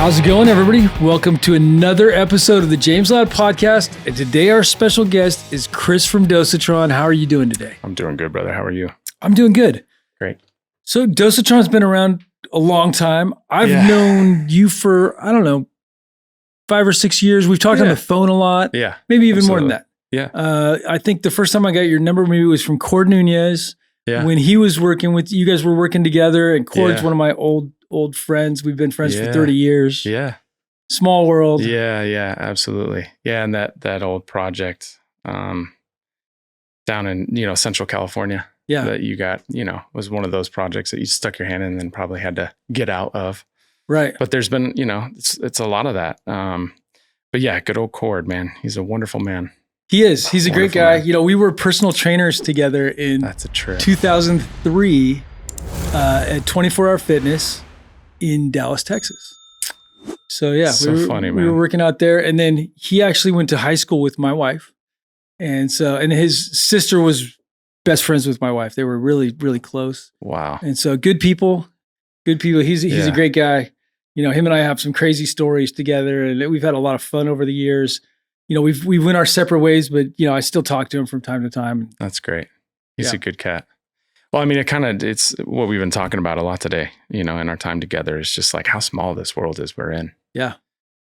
How's it going, everybody? Welcome to another episode of the James Loud Podcast. And today our special guest is Chris from Dosatron. How are you doing today? I'm doing good, brother. How are you? I'm doing good. Great. So Dosatron's been around a long time. I've known you for, 5 or 6 years. We've talked on the phone a lot. Yeah. Maybe even more than that. Yeah. I think the first time I got your number maybe was from Cord Nunez. Yeah. When he was working with you guys were working together, and Cord's one of my old friends. We've been friends for 30 years. Yeah. Small world. Yeah, absolutely. Yeah, and that old project down in, Central California that you got, was one of those projects that you stuck your hand in and then probably had to get out of. Right. But there's been, it's a lot of that. But yeah, good old Cord, man. He's a wonderful man. He is. He's a great guy. Man. We were personal trainers together in That's a trip. 2003 at 24 Hour Fitness in Dallas, Texas. So yeah, funny, man. We were working out there, and then he actually went to high school with my wife, and his sister was best friends with my wife. They were really, really close. Wwow. And so good people. He's a great guy. Him and I have some crazy stories together, and we've had a lot of fun over the years. We went our separate ways, but I still talk to him from time to time. That's great. He's a good cat. Well, I mean, it's what we've been talking about a lot today, in our time together. It's just like how small this world is we're in. Yeah.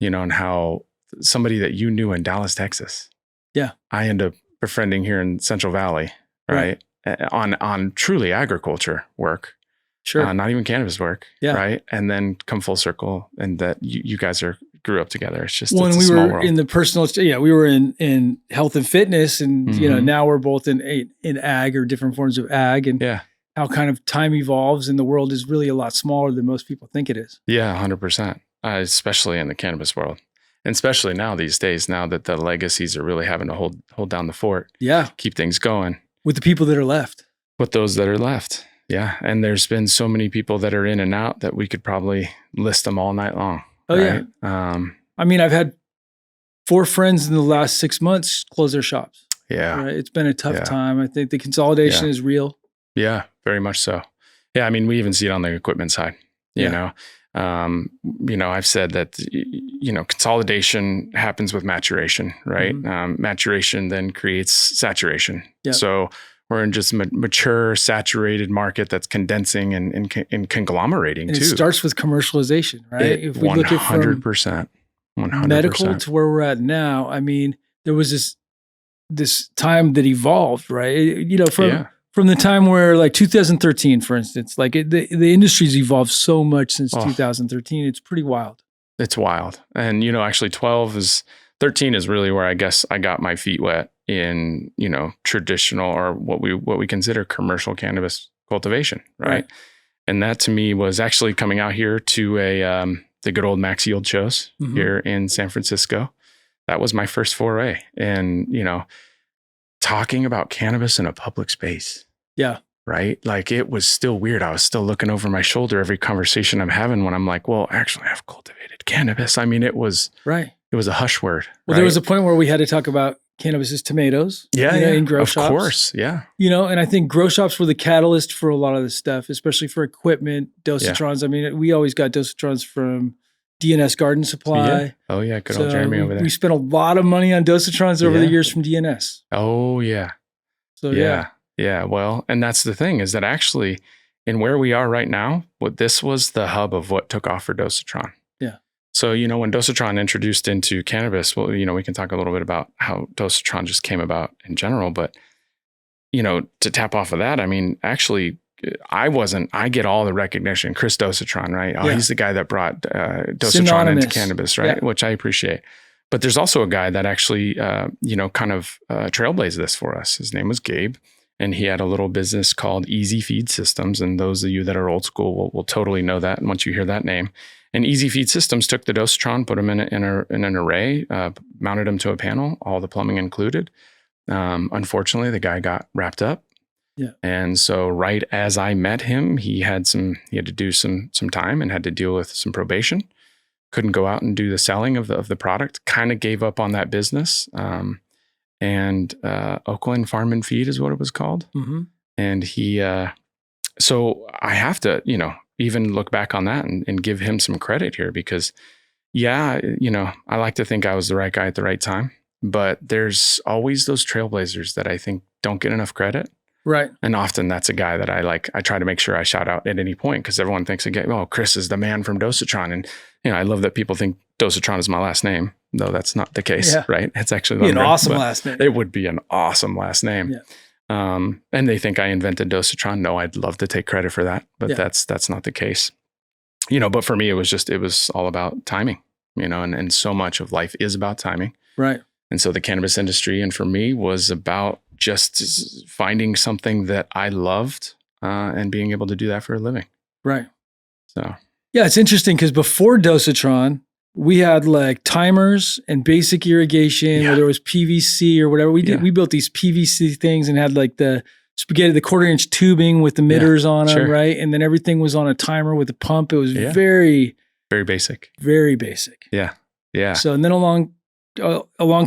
And how somebody that you knew in Dallas, Texas. Yeah. I end up befriending here in Central Valley, right? On truly agriculture work. Sure. Not even cannabis work. Yeah. Right. And then come full circle, and that you guys grew up together. It's just when it's a we small were world. in the personal, we were in health and fitness, and now we're both in ag or different forms of ag, and how kind of time evolves, and the world is really a lot smaller than most people think it is. Yeah, 100%. Especially in the cannabis world, and especially now these days, now that the legacies are really having to hold down the fort. Yeah, keep things going with the people that are left. With those that are left. Yeah, and there's been so many people that are in and out that we could probably list them all night long. Oh right? Yeah. I've had 4 friends in the last 6 months close their shops. Yeah. Right? It's been a tough time. I think the consolidation is real. Yeah, very much so. Yeah. We even see it on the equipment side, you know. I've said that, consolidation happens with maturation, right? Mm-hmm. Maturation then creates saturation. Yep. So we're in just a mature, saturated market that's condensing and conglomerating too. It starts with commercialization, right? If we 100%, look at from 100%. Medical to where we're at now, there was this time that evolved, right? From the time where, like 2013, for instance, like the industry's evolved so much since 2013. It's pretty wild. It's wild. And, actually 13 is really where I guess I got my feet wet in, traditional or what we consider commercial cannabis cultivation. Right. And that to me was actually coming out here to the good old Max Yield shows here in San Francisco. That was my first foray. And, talking about cannabis in a public space. Yeah. Right. Like it was still weird. I was still looking over my shoulder every conversation I'm having when I'm like, well, actually I've cultivated cannabis. It was It was a hush word. Well, there was a point where we had to talk about cannabis as tomatoes. In grow shops. Of course. Yeah. And I think grow shops were the catalyst for a lot of this stuff, especially for equipment, Dosatrons. Yeah. We always got Dosatrons from DNS Garden Supply. Yeah. Oh yeah. Good old Jeremy over there. We spent a lot of money on Dosatrons over the years from DNS. Oh yeah. So yeah. Well, and that's the thing is that actually in where we are right now, this was the hub of what took off for Dosatron. Yeah. So, when Dosatron introduced into cannabis, well, we can talk a little bit about how Dosatron just came about in general, but, to tap off of that, actually I get all the recognition. Chris Dosatron, right? Oh, he's the guy that brought Dosatron into cannabis, right? Yeah. Which I appreciate. But there's also a guy that actually, kind of trailblazed this for us. His name was Gabe, and he had a little business called Easy Feed Systems. And those of you that are old school will totally know that. And once you hear that name, and Easy Feed Systems took the Dosatron, put them in an array, mounted them to a panel, all the plumbing included. Unfortunately, the guy got wrapped up. Yeah. And so right as I met him, he had to do some time and had to deal with some probation. Couldn't go out and do the selling of the product, kind of gave up on that business. And Oakland Farm and Feed is what it was called. Mm-hmm. And he, so I have to, even look back on that and give him some credit here, because yeah, I like to think I was the right guy at the right time, but there's always those trailblazers that I think don't get enough credit. Right. And often that's a guy that I try to make sure I shout out at any point, because everyone thinks again, oh, Chris is the man from Dosatron. And, I love that people think Dosatron is my last name, though that's not the case, right? It's actually an awesome last name. It would be an awesome last name. Yeah. And they think I invented Dosatron. No, I'd love to take credit for that, but that's not the case. But for me, it was all about timing, and so much of life is about timing. Right. And so the cannabis industry, and for me, was about just finding something that I loved and being able to do that for a living. Right. So, yeah, it's interesting because before Dosatron, we had like timers and basic irrigation, where there was PVC or whatever. We built these PVC things and had like the 1/4-inch tubing with emitters on them, right? And then everything was on a timer with a pump. It was very, very basic. Very basic. Yeah. Yeah. So, and then along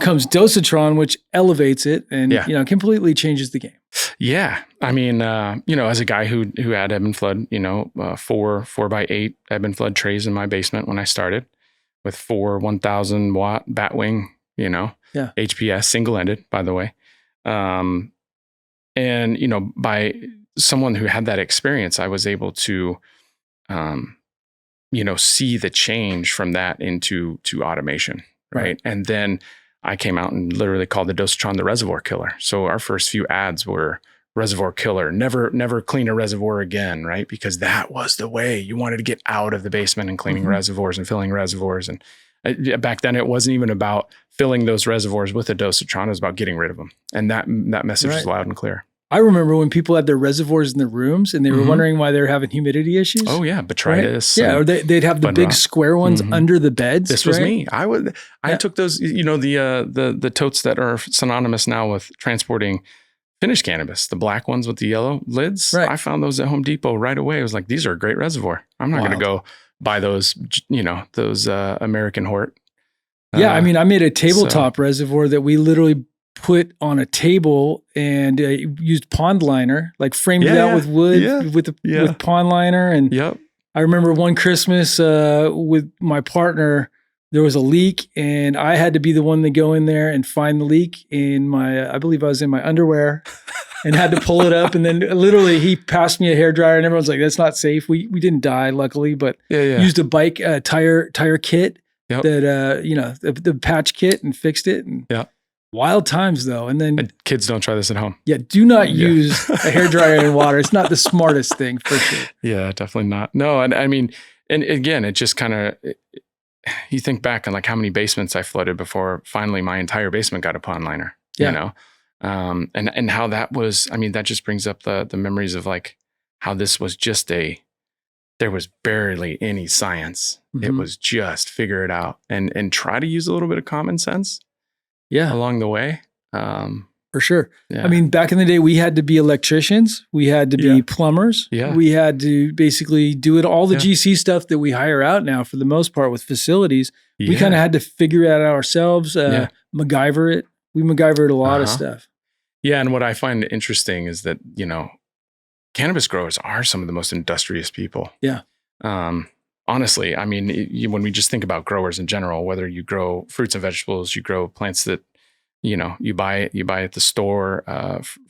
comes Dosatron, which elevates it and completely changes the game. Yeah, I mean, as a guy who had ebb and flood, 4x8 ebb and flood trays in my basement when I started, with 4 1,000 watt batwing, HPS single-ended, by the way, and by someone who had that experience, I was able to, see the change from that into automation. Right. And then I came out and literally called the Dosatron the reservoir killer. So our first few ads were reservoir killer, never clean a reservoir again, right? Because that was the way you wanted to get out of the basement and cleaning reservoirs and filling reservoirs. And back then it wasn't even about filling those reservoirs with a Dosatron, it was about getting rid of them. And that message is loud and clear. I remember when people had their reservoirs in their rooms and they were wondering why they were having humidity issues. Oh yeah, botrytis. Right? Yeah, or they'd have the big square ones under the beds. This was me. I took those, the totes that are synonymous now with transporting finished cannabis, the black ones with the yellow lids. Right. I found those at Home Depot right away. I was like, these are a great reservoir. I'm not going to go buy those, those American Hort. Yeah, I mean, I made a tabletop reservoir that we literally put on a table and used pond liner, like framed it out with wood with pond liner. And I remember one Christmas with my partner, there was a leak and I had to be the one to go in there and find the leak in I believe I was in my underwear and had to pull it up. And then literally he passed me a hairdryer and everyone's like, that's not safe. We didn't die luckily, but used a bike tire kit that, the patch kit and fixed it. And wild times though. And then kids don't try this at home. Yeah. Do not use a hairdryer in water. It's not the smartest thing for sure. Yeah, definitely not. No. And I mean, and again, it just kind of, you think back on like how many basements I flooded before finally my entire basement got a pond liner, and how that was, I mean, that just brings up the memories of like how this was just there was barely any science. It was just figure it out and try to use a little bit of common sense. Along the way. For sure. Yeah. I mean, back in the day, we had to be electricians. We had to be plumbers. Yeah. We had to basically do it. All the GC stuff that we hire out now, for the most part, with facilities, we kind of had to figure it out ourselves, MacGyver it. We MacGyvered a lot of stuff. Yeah. And what I find interesting is that, cannabis growers are some of the most industrious people. Yeah. Honestly, I mean, when we just think about growers in general, whether you grow fruits and vegetables, you grow plants that, you buy at the store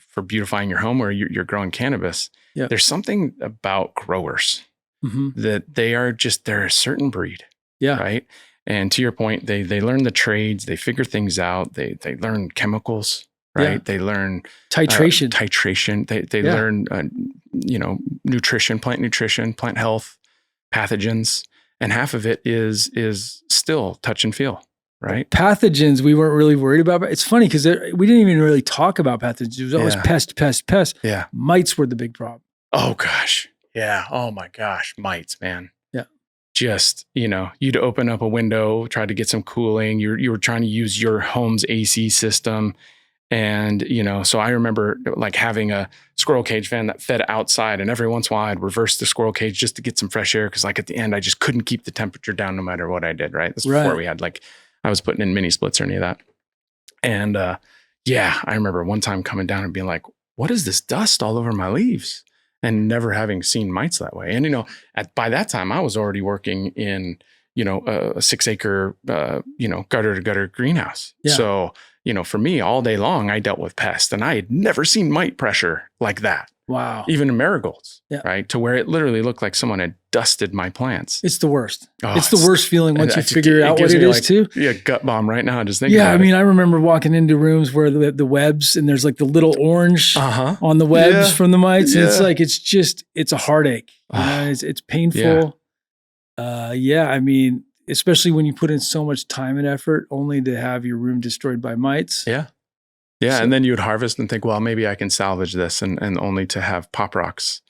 for beautifying your home, or you're growing cannabis. There's something about growers that they're a certain breed. Right. And to your point, they learn the trades, they figure things out, they learn chemicals, right? They learn titration. They learn, nutrition, plant health, pathogens, and half of it is still touch and feel, right? Pathogens we weren't really worried about. It's funny because we didn't even really talk about pathogens. It was always pest. Yeah. Mites were the big problem. Oh gosh. Yeah. Oh my gosh. Mites, man. Yeah. Just, you'd open up a window, try to get some cooling. You were trying to use your home's AC system. And, so I remember like having a squirrel cage fan that fed outside, and every once in a while I'd reverse the squirrel cage just to get some fresh air. Cause like at the end, I just couldn't keep the temperature down no matter what I did. Right. This before we had I was putting in mini splits or any of that. And, I remember one time coming down and being like, what is this dust all over my leaves? And never having seen mites that way. And, by that time I was already working in, a 6 acre, gutter to gutter greenhouse. Yeah. So, for me all day long, I dealt with pests, and I had never seen mite pressure like that. Wow. Even in marigolds, Yeah. right? To where it literally looked like someone had dusted my plants. It's the worst. Oh, it's the worst feeling once you figure out what it is too. Yeah, gut bomb right now. Just thinking about it. I remember walking into rooms where the webs, and there's like the little orange on the webs from the mites. Yeah. And it's like, it's a heartache. It's painful. Yeah. Especially when you put in so much time and effort only to have your room destroyed by mites. Yeah. Yeah. So, and then you would harvest and think, well, maybe I can salvage this, and only to have pop rocks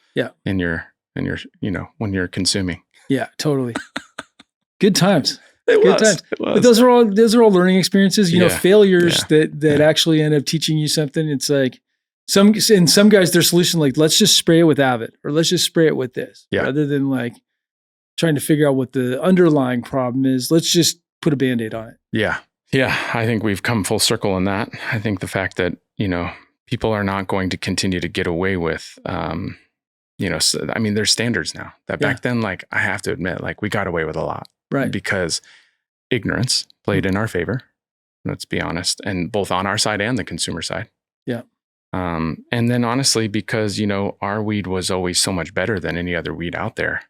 in your, when you're consuming. Yeah, totally. Good times. It Good times. But those are all learning experiences, failures that actually end up teaching you something. It's like some guys, their solution, like, let's just spray it with Avid, or let's just spray it with this, rather than like trying to figure out what the underlying problem is. Let's just put a Band-Aid on it. Yeah. Yeah. I think we've come full circle in that. I think the fact that, people are not going to continue to get away with, there's standards now that back then, like, I have to admit, like, we got away with a lot, right? Because ignorance played in our favor. Let's be honest. And both on our side and the consumer side. Yeah. And then honestly, because, our weed was always so much better than any other weed out there,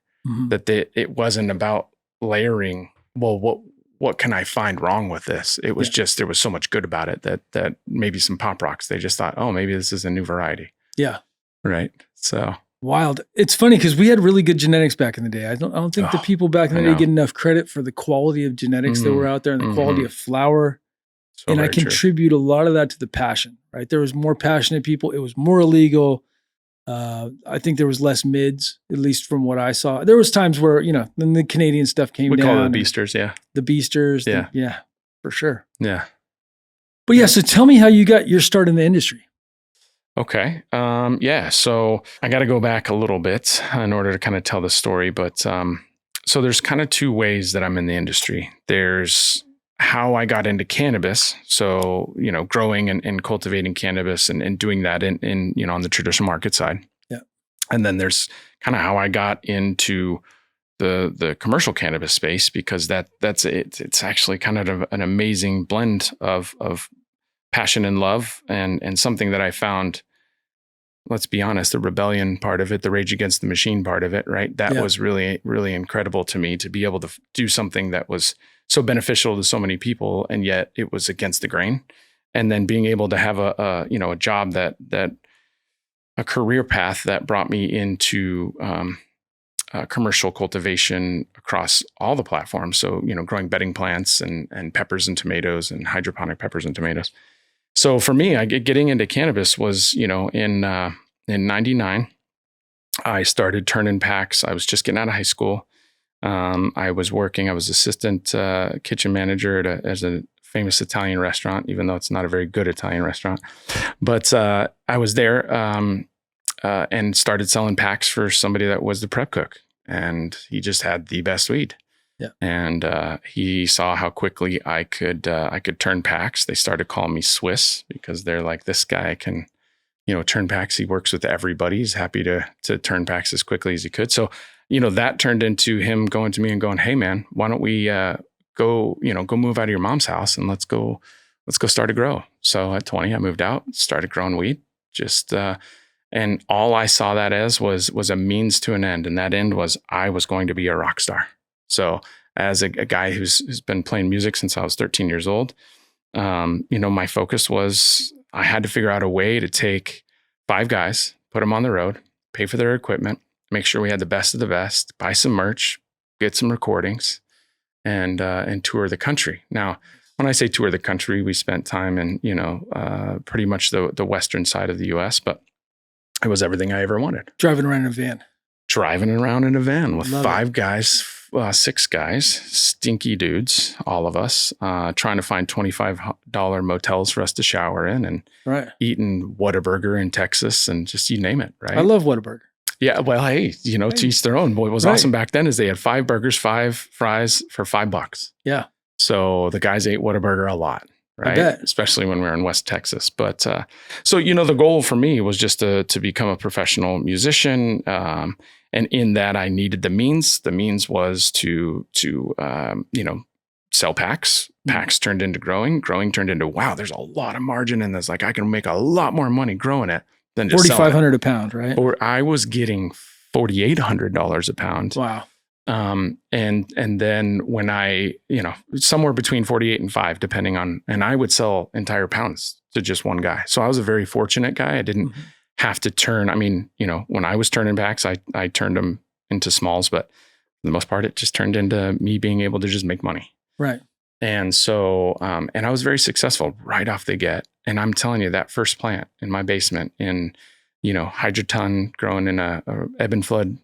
that it wasn't about layering. Well, what can I find wrong with this? It was just, there was so much good about it that maybe some pop rocks, they just thought, oh, maybe this is a new variety. Yeah. Right. So wild. It's funny because we had really good genetics back in the day. I don't think the people back in the day get enough credit for the quality of genetics that were out there and the quality of flower. So and I contribute a lot of that to the passion, right? There was more passionate people. It was more illegal. I think there was less mids, at least from what I saw. There was times where, then the Canadian stuff came down. We call it the beasters, yeah. The beasters. Yeah, for sure. Yeah. But yeah, so tell me how you got your start in the industry. Okay. So I got to go back a little bit in order to kind of tell the story. But so there's kind of two ways that I'm in the industry. There's how I got into cannabis. So, growing and cultivating cannabis and doing that in on the traditional market side. Yeah. And then there's kind of how I got into the commercial cannabis space, because that's it. It's actually kind of an amazing blend of passion and love, and something that I found, let's be honest, the rebellion part of it, the rage against the machine part of it, right? That was really, really incredible to me, to be able to do something that was so beneficial to so many people, and yet it was against the grain. And then being able to have a job that a career path that brought me into commercial cultivation across all the platforms. So, growing bedding plants and peppers and tomatoes and hydroponic peppers and tomatoes. So for me, getting into cannabis was, in 99, I started turning packs. I was just getting out of high school. I was assistant kitchen manager as a famous Italian restaurant, even though it's not a very good Italian restaurant. But I was there and started selling packs for somebody that was the prep cook. And he just had the best weed. Yeah. And he saw how quickly I could turn packs. They started calling me Swiss, because they're like, this guy can, turn packs. He works with everybody. He's happy to turn packs as quickly as he could. So, that turned into him going to me and going, hey man, why don't we go move out of your mom's house and let's go start a grow. So at 20, I moved out, started growing weed, and all I saw that as was a means to an end. And that end was, I was going to be a rock star. So as a guy who's been playing music since I was 13 years old, my focus was, I had to figure out a way to take 5 guys, put them on the road, pay for their equipment, make sure we had the best of the best, buy some merch, get some recordings, and tour the country. Now, when I say tour the country, we spent time in, pretty much the western side of the US, but it was everything I ever wanted. Driving around in a van with Love 5 guys, 6 guys, stinky dudes, all of us, trying to find $25 motels for us to shower in, and eating Whataburger in Texas, and just, you name it, right? I love Whataburger. Yeah, well, hey, to each their own. What was awesome back then is they had 5 burgers, 5 fries for $5. Yeah. So the guys ate Whataburger a lot, right? Especially when we were in West Texas. But so, the goal for me was just to become a professional musician. And in that, I needed the means. The means was to sell packs. Packs turned into growing. Growing turned into, wow, there's a lot of margin in this. Like I can make a lot more money growing it than just selling it. $4,500 a pound, right? Or I was getting $4,800 a pound. Wow. And then when I, somewhere between 48 and 5, depending on, and I would sell entire pounds to just one guy. So I was a very fortunate guy. I didn't have to turn. I mean, when I was turning packs, I turned them into smalls, but for the most part, it just turned into me being able to just make money. Right. And so, and I was very successful right off the get. And I'm telling you, that first plant in my basement in, hydroton growing in a ebb and flood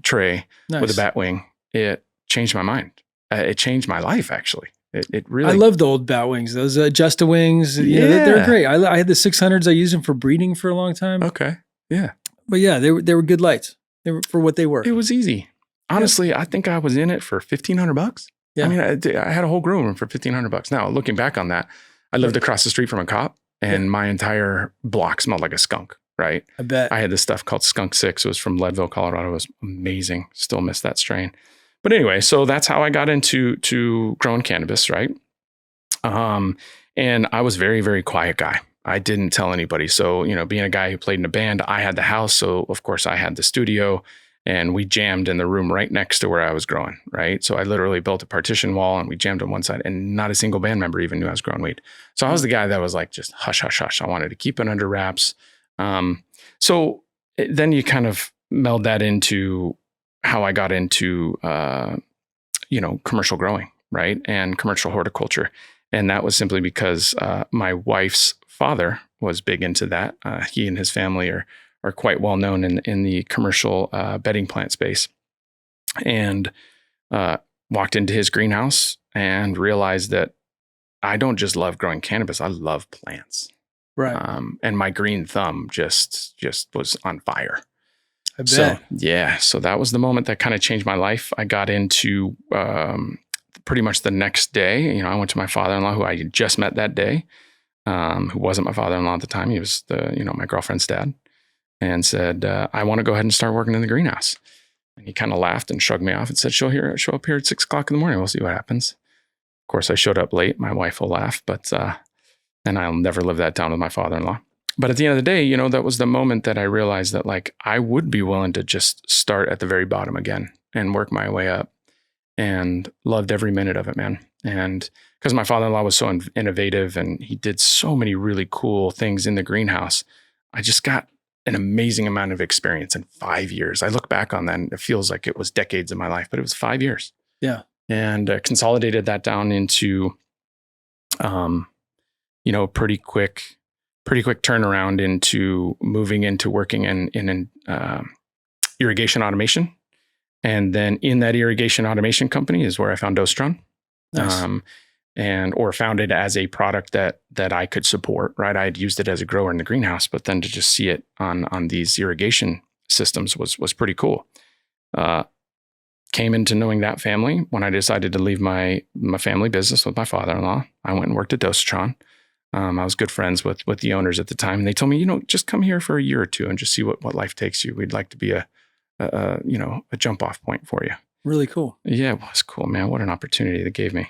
tray with a bat wing, it changed my mind. It changed my life, actually. It really. I love the old bat wings. Those Justa wings. They're great. I had the 600s. I used them for breeding for a long time. Okay. Yeah. But yeah, they were good lights. They were for what they were. It was easy. Honestly, I think I was in it for $1,500. Yeah. I mean, I had a whole grow room for $1,500. Now, looking back on that, I lived across the street from a cop, and my entire block smelled like a skunk. Right. I bet. I had this stuff called Skunk 6. It was from Leadville, Colorado. It was amazing. Still miss that strain. But anyway, so that's how I got into growing cannabis, right? And I was very, very quiet guy. I didn't tell anybody. So, being a guy who played in a band, I had the house. So of course I had the studio, and we jammed in the room right next to where I was growing, right? So I literally built a partition wall and we jammed on one side, and not a single band member even knew I was growing weed. So I was the guy that was like, just hush, hush, hush. I wanted to keep it under wraps. So then you kind of meld that into how I got into, commercial growing, right? And commercial horticulture. And that was simply because, my wife's father was big into that. He and his family are quite well known in the commercial, bedding plant space, and, walked into his greenhouse and realized that I don't just love growing cannabis. I love plants. Right. And my green thumb just was on fire. I bet. So, yeah. So that was the moment that kind of changed my life. I got into, pretty much the next day, I went to my father-in-law, who I had just met that day, who wasn't my father-in-law at the time. He was my girlfriend's dad, and said, I want to go ahead and start working in the greenhouse. And he kind of laughed and shrugged me off and said, show up here at 6 o'clock in the morning. We'll see what happens. Of course, I showed up late. My wife will laugh, but, and I'll never live that down with my father-in-law. But at the end of the day, that was the moment that I realized that, like, I would be willing to just start at the very bottom again and work my way up, and loved every minute of it, man. And because my father-in-law was so innovative and he did so many really cool things in the greenhouse, I just got an amazing amount of experience in 5 years. I look back on that and it feels like it was decades of my life, but it was 5 years. Yeah. And consolidated that down into, pretty quick turnaround into moving into working in irrigation automation. And then in that irrigation automation company is where I found Dosatron. Nice. Or found it as a product that I could support, right? I had used it as a grower in the greenhouse, but then to just see it on these irrigation systems was pretty cool. Came into knowing that family when I decided to leave my family business with my father-in-law. I went and worked at Dosatron. I was good friends with the owners at the time, and they told me, just come here for a year or two and just see what life takes you. We'd like to be a jump off point for you. Really cool. Yeah, it was cool, man. What an opportunity they gave me.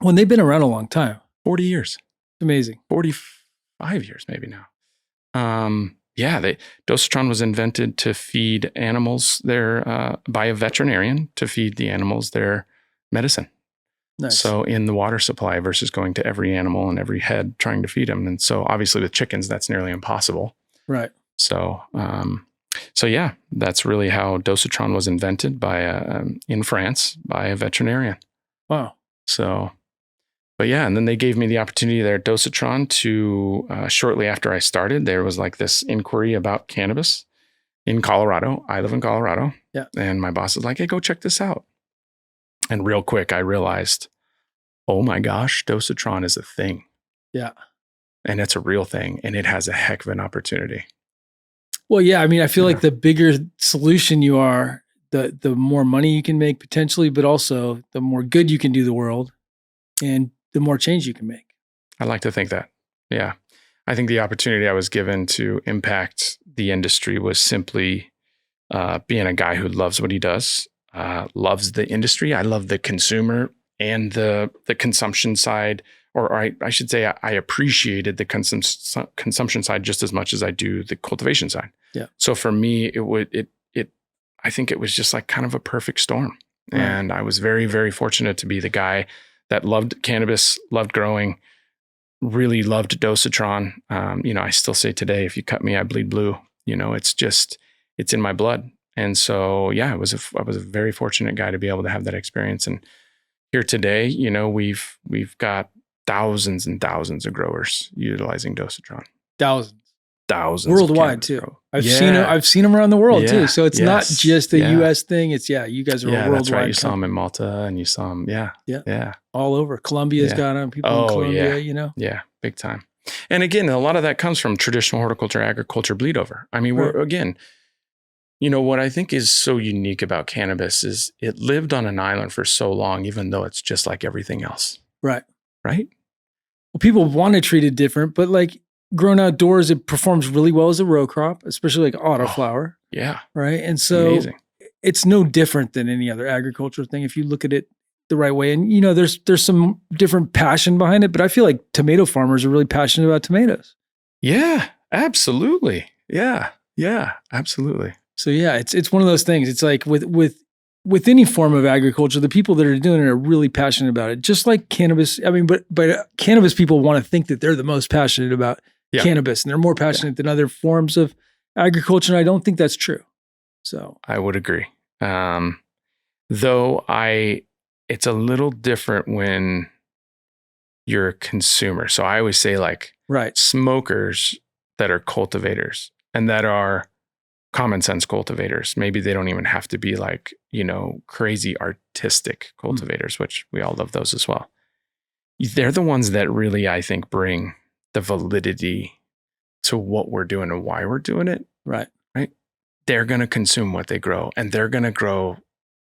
Well, they've been around a long time. 40 years. Amazing. 45 years maybe now. Dosatron was invented to feed animals by a veterinarian to feed the animals their medicine. Nice. So in the water supply versus going to every animal and every head trying to feed them. And so obviously with chickens, that's nearly impossible. Right. So, that's really how Dosatron was invented in France by a veterinarian. Wow. So, but yeah, and then they gave me the opportunity there at Dosatron to, shortly after I started, there was like this inquiry about cannabis in Colorado. I live in Colorado. Yeah. And my boss was like, hey, go check this out. And real quick, I realized, oh my gosh, Dosatron is a thing. Yeah. And it's a real thing. And it has a heck of an opportunity. Well, yeah. I mean, I feel like the bigger solution you are, the more money you can make potentially, but also the more good you can do the world and the more change you can make. I like to think that. Yeah. I think the opportunity I was given to impact the industry was simply being a guy who loves what he does, loves the industry. I love the consumer and the consumption side, or I should say I appreciated the consumption side just as much as I do the cultivation side. Yeah. So for me, I think it was just like kind of a perfect storm. Right. And I was very, very fortunate to be the guy that loved cannabis, loved growing, really loved Dosatron. I still say today, if you cut me, I bleed blue. It's in my blood. And so, yeah, I was a very fortunate guy to be able to have that experience. And here today, we've got thousands and thousands of growers utilizing Dosatron. Thousands worldwide too. I've seen them around the world too. So it's not just a US thing. It's you guys are a worldwide. That's right. You saw them in Malta, and you saw them. Yeah. All over. Colombia's got them. People in Colombia. Yeah, big time. And again, a lot of that comes from traditional horticulture, agriculture bleed over. I mean, what I think is so unique about cannabis is it lived on an island for so long, even though it's just like everything else. Right. Right. Well, people want to treat it different, but like grown outdoors, it performs really well as a row crop, especially like autoflower. Yeah. Right. And so it's no different than any other agriculture thing if you look at it the right way. And, there's some different passion behind it, but I feel like tomato farmers are really passionate about tomatoes. Yeah, absolutely. Yeah, absolutely. So yeah, it's one of those things. It's like with any form of agriculture, the people that are doing it are really passionate about it. Just like cannabis. I mean, but cannabis people want to think that they're the most passionate about cannabis, and they're more passionate than other forms of agriculture. And I don't think that's true. So I would agree. Though it's a little different when you're a consumer. So I always say smokers that are cultivators and that are common sense cultivators. Maybe they don't even have to be crazy artistic cultivators, which we all love those as well. They're the ones that really, I think, bring the validity to what we're doing and why we're doing it. Right. They're going to consume what they grow, and they're going to grow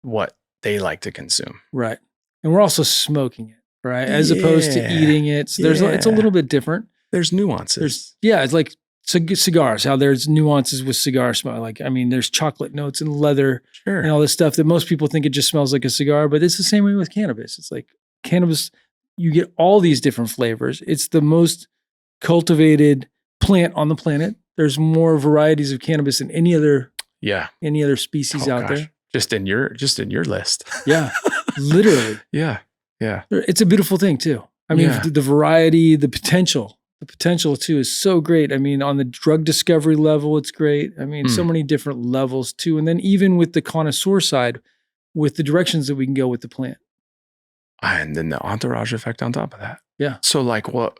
what they like to consume. Right. And we're also smoking it, right? As opposed to eating it. So it's a little bit different. There's nuances. It's like cigars, how there's nuances with cigar smell. Like, I mean, there's chocolate notes and leather and all this stuff that most people think it just smells like a cigar, but it's the same way with cannabis. It's like cannabis, you get all these different flavors. It's the most cultivated plant on the planet. There's more varieties of cannabis than any other species out there. Just in your list. Yeah. Literally. Yeah. It's a beautiful thing too. I mean, the variety, the potential too is so great. I mean, on the drug discovery level, it's great. I mean, so many different levels too. And then even with the connoisseur side, with the directions that we can go with the plant. And then the entourage effect on top of that. Yeah. So like what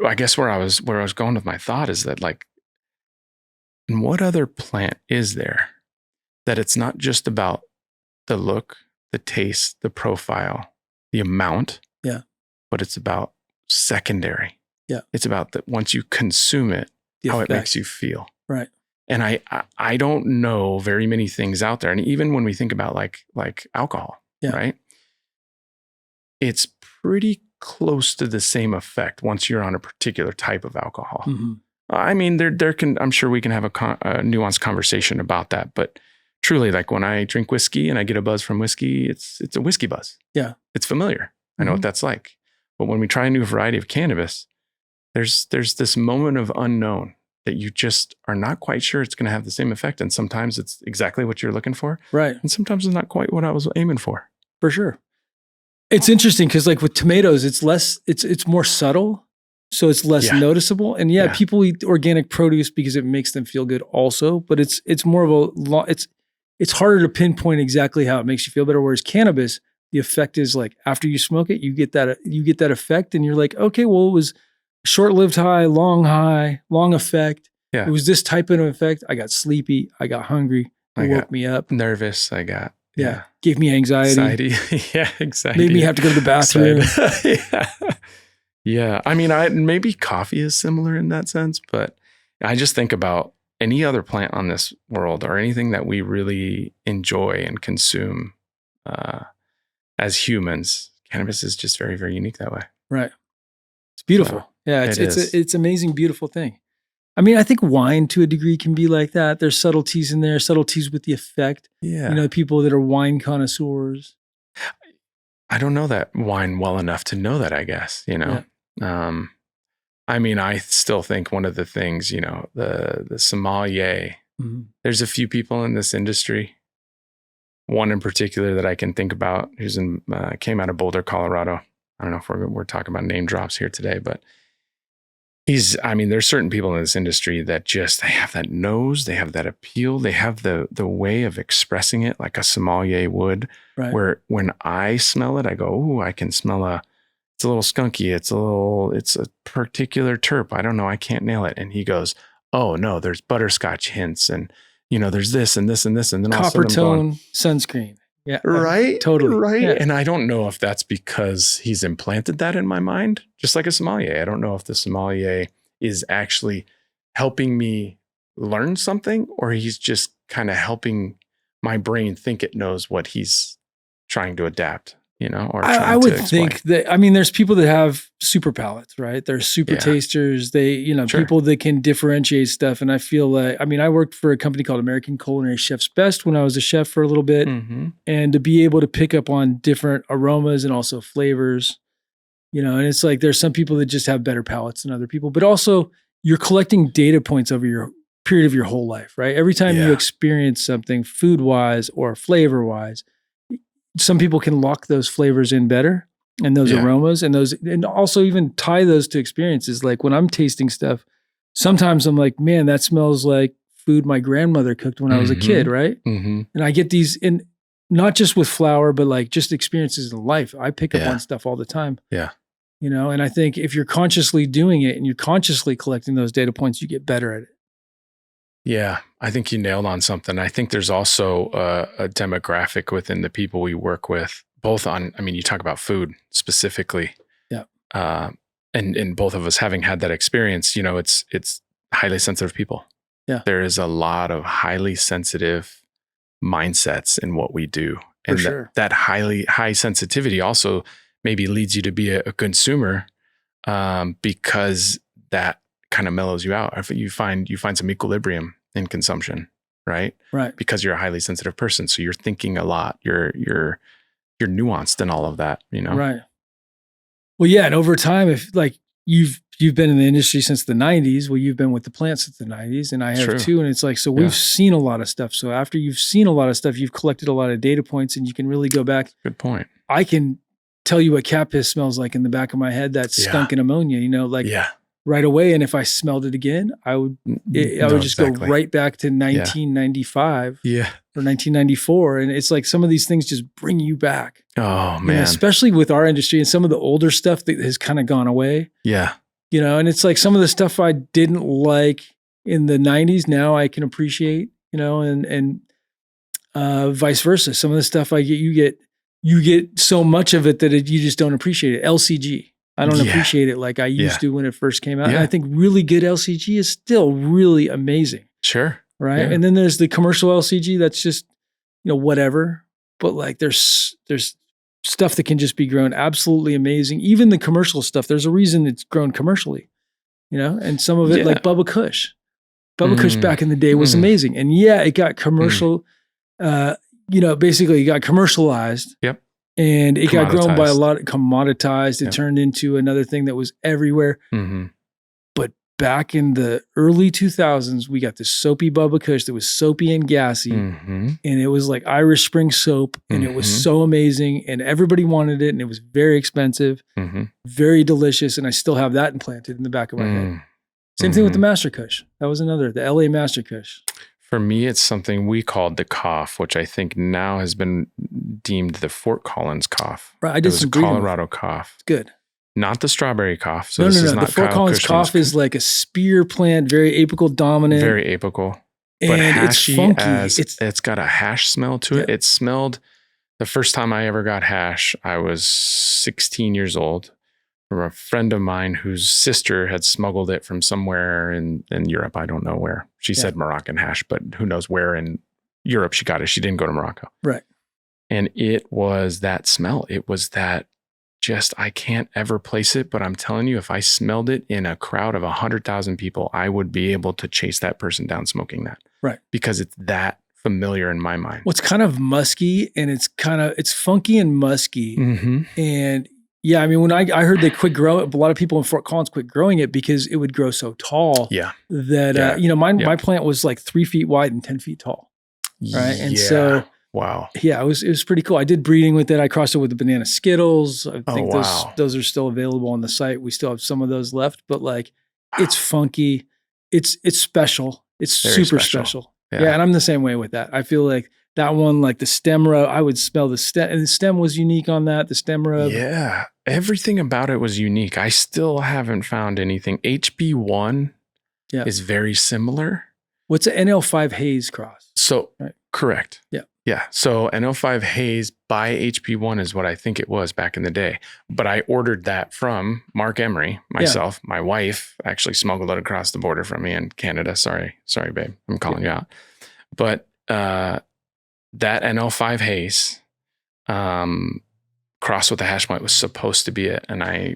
I guess where I was going with my thought is that like, and what other plant is there that it's not just about the look, the taste, the profile, the amount, but it's about secondary. Yeah. It's about that once you consume it, how it makes you feel. Right. And I don't know very many things out there. And even when we think about like alcohol, right? It's pretty close to the same effect once you're on a particular type of alcohol. Mm-hmm. I mean, I'm sure we can have a nuanced conversation about that, but truly, like when I drink whiskey and I get a buzz from whiskey, it's a whiskey buzz. Yeah. It's familiar. I know what that's like. But when we try a new variety of cannabis, there's this moment of unknown that you just are not quite sure it's going to have the same effect. And sometimes it's exactly what you're looking for. Right. And sometimes it's not quite what I was aiming for. For sure. It's interesting because like with tomatoes, it's more subtle. So it's less noticeable. And people eat organic produce because it makes them feel good also, but it's more of it's harder to pinpoint exactly how it makes you feel better. Whereas cannabis, the effect is like after you smoke it, you get that effect and you're like, okay, well, it was short-lived high, long effect. Yeah. It was this type of effect. I got sleepy. I got hungry. It woke me up. Nervous. I got, gave me anxiety. Anxiety. Made me have to go to the bathroom. Yeah. I mean, maybe coffee is similar in that sense, but I just think about any other plant on this world or anything that we really enjoy and consume as humans. Cannabis is just very, very unique that way. Right. It's beautiful. So, it's amazing, beautiful thing. I mean, I think wine to a degree can be like that. There's subtleties in there, subtleties with the effect. Yeah. You know, people that are wine connoisseurs. I don't know that wine well enough to know that, I guess, you know. Yeah. I mean, I still think one of the things, you know, the sommelier, there's a few people in this industry. One in particular that I can think about who's came out of Boulder, Colorado. I don't know if we're talking about name drops here today, but there's certain people in this industry that they have that nose, they have that appeal, they have the way of expressing it like a sommelier would, right. Where when I smell it, I go, oh, I can smell it's a little skunky. It's a particular terp. I don't know. I can't nail it. And he goes, oh no, there's butterscotch hints and, you know, there's this and this and this. And then copper tone sunscreen. Yeah. Right. Totally. Right. Yeah. And I don't know if that's because he's implanted that in my mind, just like a sommelier. I don't know if the sommelier is actually helping me learn something or he's just kind of helping my brain think it knows what he's trying to adapt, you know, or I would think that, I mean, there's people that have super palates, right? There's super tasters. They, you know, people that can differentiate stuff. And I feel like, I mean, I worked for a company called American Culinary Chef's Best when I was a chef for a little bit. And to be able to pick up on different aromas and also flavors, you know, and it's like, there's some people that just have better palates than other people, but also you're collecting data points over your period of your whole life, right? Every time you experience something food wise or flavor wise, some people can lock those flavors in better and those aromas and also even tie those to experiences. Like when I'm tasting stuff, sometimes I'm like, man, that smells like food my grandmother cooked when I was a kid. Right. And I get these in not just with flour, but like just experiences in life. I pick up on stuff all the time. Yeah. You know, and I think if you're consciously doing it and you're consciously collecting those data points, you get better at it. Yeah, I think you nailed on something. I think there's also a demographic within the people we work with, both on, I mean, you talk about food specifically. Yeah. And both of us having had that experience, you know, it's highly sensitive people. Yeah. There is a lot of highly sensitive mindsets in what we do. And that high sensitivity also maybe leads you to be a consumer because that kind of mellows you out. If you find some equilibrium in consumption, right? Right. Because you're a highly sensitive person. So you're thinking a lot. You're nuanced in all of that, you know? Right. Well, yeah. And over time, if like you've been in the industry since the 90s, well, you've been with the plant since the 90s and I have too. And it's like, so we've seen a lot of stuff. So after you've seen a lot of stuff, you've collected a lot of data points and you can really go back. Good point. I can tell you what cat piss smells like in the back of my head. That's skunk and ammonia, you know, like right away. And if I smelled it again, I would just go right back to 1995 or 1994. And it's like some of these things just bring you back. Oh man. You know, especially with our industry and some of the older stuff that has kind of gone away. Yeah. You know, and it's like some of the stuff I didn't like in the 90s, now I can appreciate, you know, and vice versa. Some of the stuff you get so much of it that you just don't appreciate it. LCG. I don't appreciate it like I used to when it first came out. And I think really good LCG is still really amazing. Sure. Right. Yeah. And then there's the commercial LCG that's just, you know, whatever. But like there's stuff that can just be grown absolutely amazing. Even the commercial stuff, there's a reason it's grown commercially, you know, and some of it like Bubba Kush. Bubba Kush back in the day was amazing. And it got commercial, you know, basically it got commercialized. Yep. And it got grown by a lot of commoditized. It turned into another thing that was everywhere. But back in the early 2000s, we got this soapy Bubba Kush that was soapy and gassy. And it was like Irish Spring soap. And it was so amazing. And everybody wanted it. And it was very expensive, very delicious. And I still have that implanted in the back of my head. Same thing with the Master Kush. That was the LA Master Kush. For me, it's something we called the cough, which I think now has been deemed the Fort Collins cough. Right, I did some Colorado cough. It's good. Not the strawberry cough. So no. Is not the Fort Collins cough is like a spear plant, very apical dominant. Very apical. But hashy, it's got a hash smell to it. It smelled, the first time I ever got hash, I was 16 years old. From a friend of mine whose sister had smuggled it from somewhere in Europe. I don't know where. She said Moroccan hash, but who knows where in Europe she got it. She didn't go to Morocco. Right. And it was that smell. It was that I can't ever place it, but I'm telling you, if I smelled it in a crowd of 100,000 people, I would be able to chase that person down smoking that. Right. Because it's that familiar in my mind. Well, it's kind of musky and it's funky and musky. Mm-hmm. And yeah, I mean, when I heard they quit growing, a lot of people in Fort Collins quit growing it because it would grow so tall. Yeah. That, my plant was like 3 feet wide and 10 feet tall. Right. And so, wow. Yeah, it was pretty cool. I did breeding with it. I crossed it with the banana Skittles. I think those are still available on the site. We still have some of those left, but like it's funky. It's special. It's very super special. Yeah. And I'm the same way with that. I feel like that one, like the stem rub, I would smell the stem, and the stem was unique on that. The stem rub. Yeah. Everything about it was unique. I still haven't found anything. HB1 is very similar. What's an NL5 Haze cross? So, correct. Yeah. Yeah. So NL5 Haze by HP1 is what I think it was back in the day. But I ordered that from Mark Emery, myself. My wife actually smuggled it across the border from me in Canada. Sorry, babe. I'm calling you out. But that NL5 Haze crossed with the hash point was supposed to be it. And I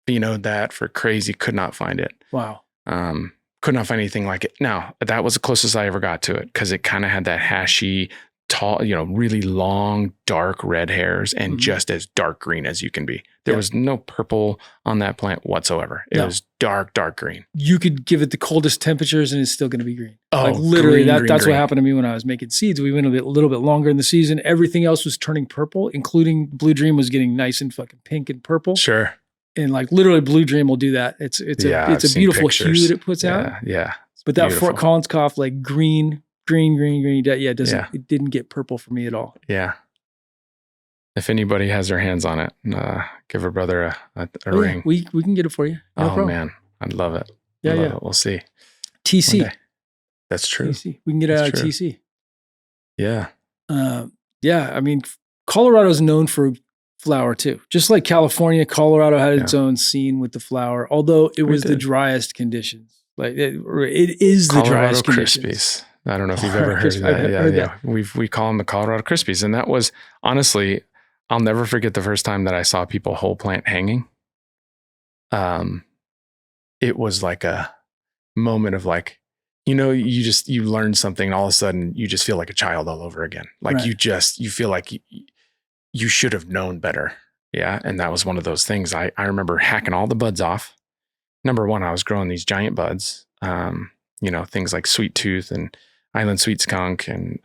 phenoed that for crazy, could not find it. Wow. Could not find anything like it. Now, that was the closest I ever got to it because it kind of had that hashy, tall, really long, dark red hairs and just as dark green as you can be. There was no purple on that plant whatsoever. It was dark, dark green. You could give it the coldest temperatures and it's still going to be green. Oh, like literally, green, that's green. What happened to me when I was making seeds. We went a little bit longer in the season. Everything else was turning purple, including Blue Dream was getting nice and fucking pink and purple. Sure. And like literally Blue Dream will do that. It's a beautiful hue that it puts out. Yeah. But that Fort Collins cough, like green. Yeah, it didn't get purple for me at all. Yeah. If anybody has their hands on it, give her brother a ring. We can get it for you. No problem. Man, I'd love it. Yeah. We'll see. TC. That's true. TC. We can get a TC. Yeah. I mean, Colorado's known for flower too. Just like California, Colorado had its own scene with the flower, although it was the driest conditions. Like it is the driest conditions. Crispies. I don't know if you've ever heard of that. Yeah. We call them the Colorado Crispies. And that was honestly, I'll never forget the first time that I saw people whole plant hanging. It was like a moment of like, you learn something and all of a sudden you just feel like a child all over again. Like you feel like you should have known better. Yeah. And that was one of those things. I remember hacking all the buds off. Number one, I was growing these giant buds, things like Sweet Tooth and Island Sweet Skunk and,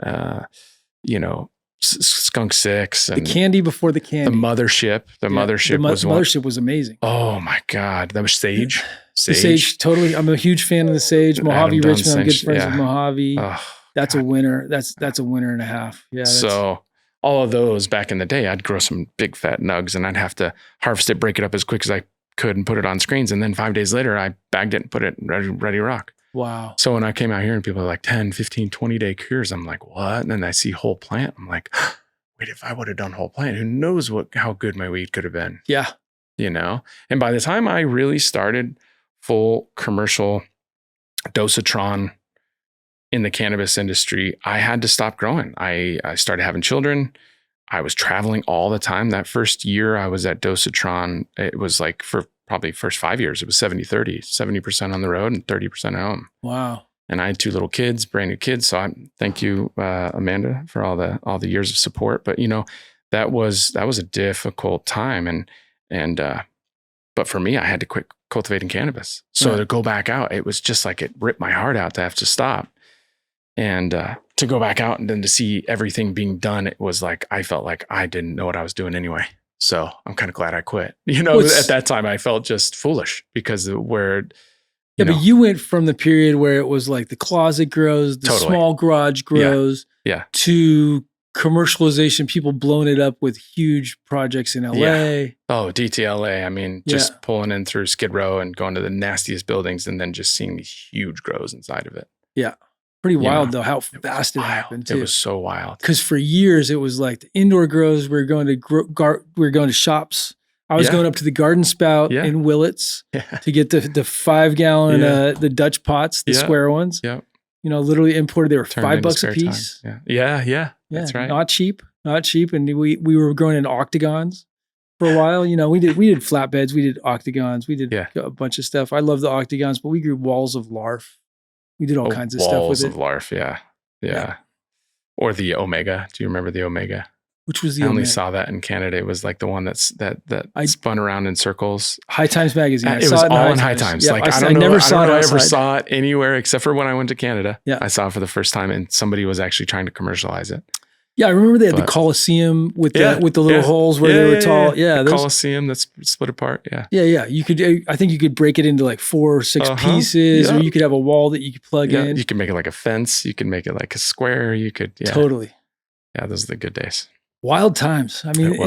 Skunk 6. And the candy before the candy. The Mothership. The Mothership was amazing. Oh my God. That was Sage. The Sage, totally. I'm a huge fan of the Sage. Mojave Richmond, I'm good friends with Mojave. Oh, that's God. A winner. That's a winner and a half. Yeah. So all of those back in the day, I'd grow some big fat nugs and I'd have to harvest it, break it up as quick as I could and put it on screens. And then 5 days later, I bagged it and put it ready to rock. Wow. So when I came out here and people are like 10, 15, 20 day cures, I'm like, what? And then I see whole plant. I'm like, wait, if I would have done whole plant, who knows how good my weed could have been. Yeah. And by the time I really started full commercial Dosatron in the cannabis industry, I had to stop growing. I started having children. I was traveling all the time. That first year I was at Dosatron, it was like for probably first 5 years, it was 70-30, 70% on the road and 30% at home. Wow. And I had 2 little kids, brand new kids. So I thank you, Amanda, for all the years of support. But that was a difficult time. But for me, I had to quit cultivating cannabis. So to go back out, it was just like it ripped my heart out to have to stop. And to go back out and then to see everything being done, it was like, I felt like I didn't know what I was doing anyway. So I'm kind of glad I quit. At that time I felt just foolish because but you went from the period where it was like the closet grows, the small garage grows, to commercialization, people blowing it up with huge projects in LA. Yeah. Oh, DTLA. I mean, just pulling in through Skid Row and going to the nastiest buildings and then just seeing these huge grows inside of it. Yeah. Pretty wild though, how fast it happened too. It was so wild. Because for years it was like the indoor grows. We were going to shops. I was going up to the Garden Spout in Willits to get the 5-gallon the Dutch pots, the square ones. Yeah. Literally imported. They were $5 a piece. Yeah. That's right. Not cheap. And we were growing in octagons. for a while. We did flatbeds, we did octagons, we did a bunch of stuff. I love the octagons, but we grew walls of larf. We did all kinds of stuff with it. Walls of larf, yeah. Or the Omega. Do you remember the Omega? Which was the I Omega? only saw that in Canada. It was like the one that spun around in circles. High Times magazine. It was all in High Times. Yeah, like I never saw it anywhere except for when I went to Canada. Yeah. I saw it for the first time, and somebody was actually trying to commercialize it. Yeah, I remember they had the Coliseum with the little holes where they were tall. Yeah, the Coliseum that's split apart. Yeah. Yeah. I think you could break it into like 4 or 6 pieces, or you could have a wall that you could plug in. You could make it like a fence. You could make it like a square. You could totally. Yeah, those are the good days. Wild times. I mean,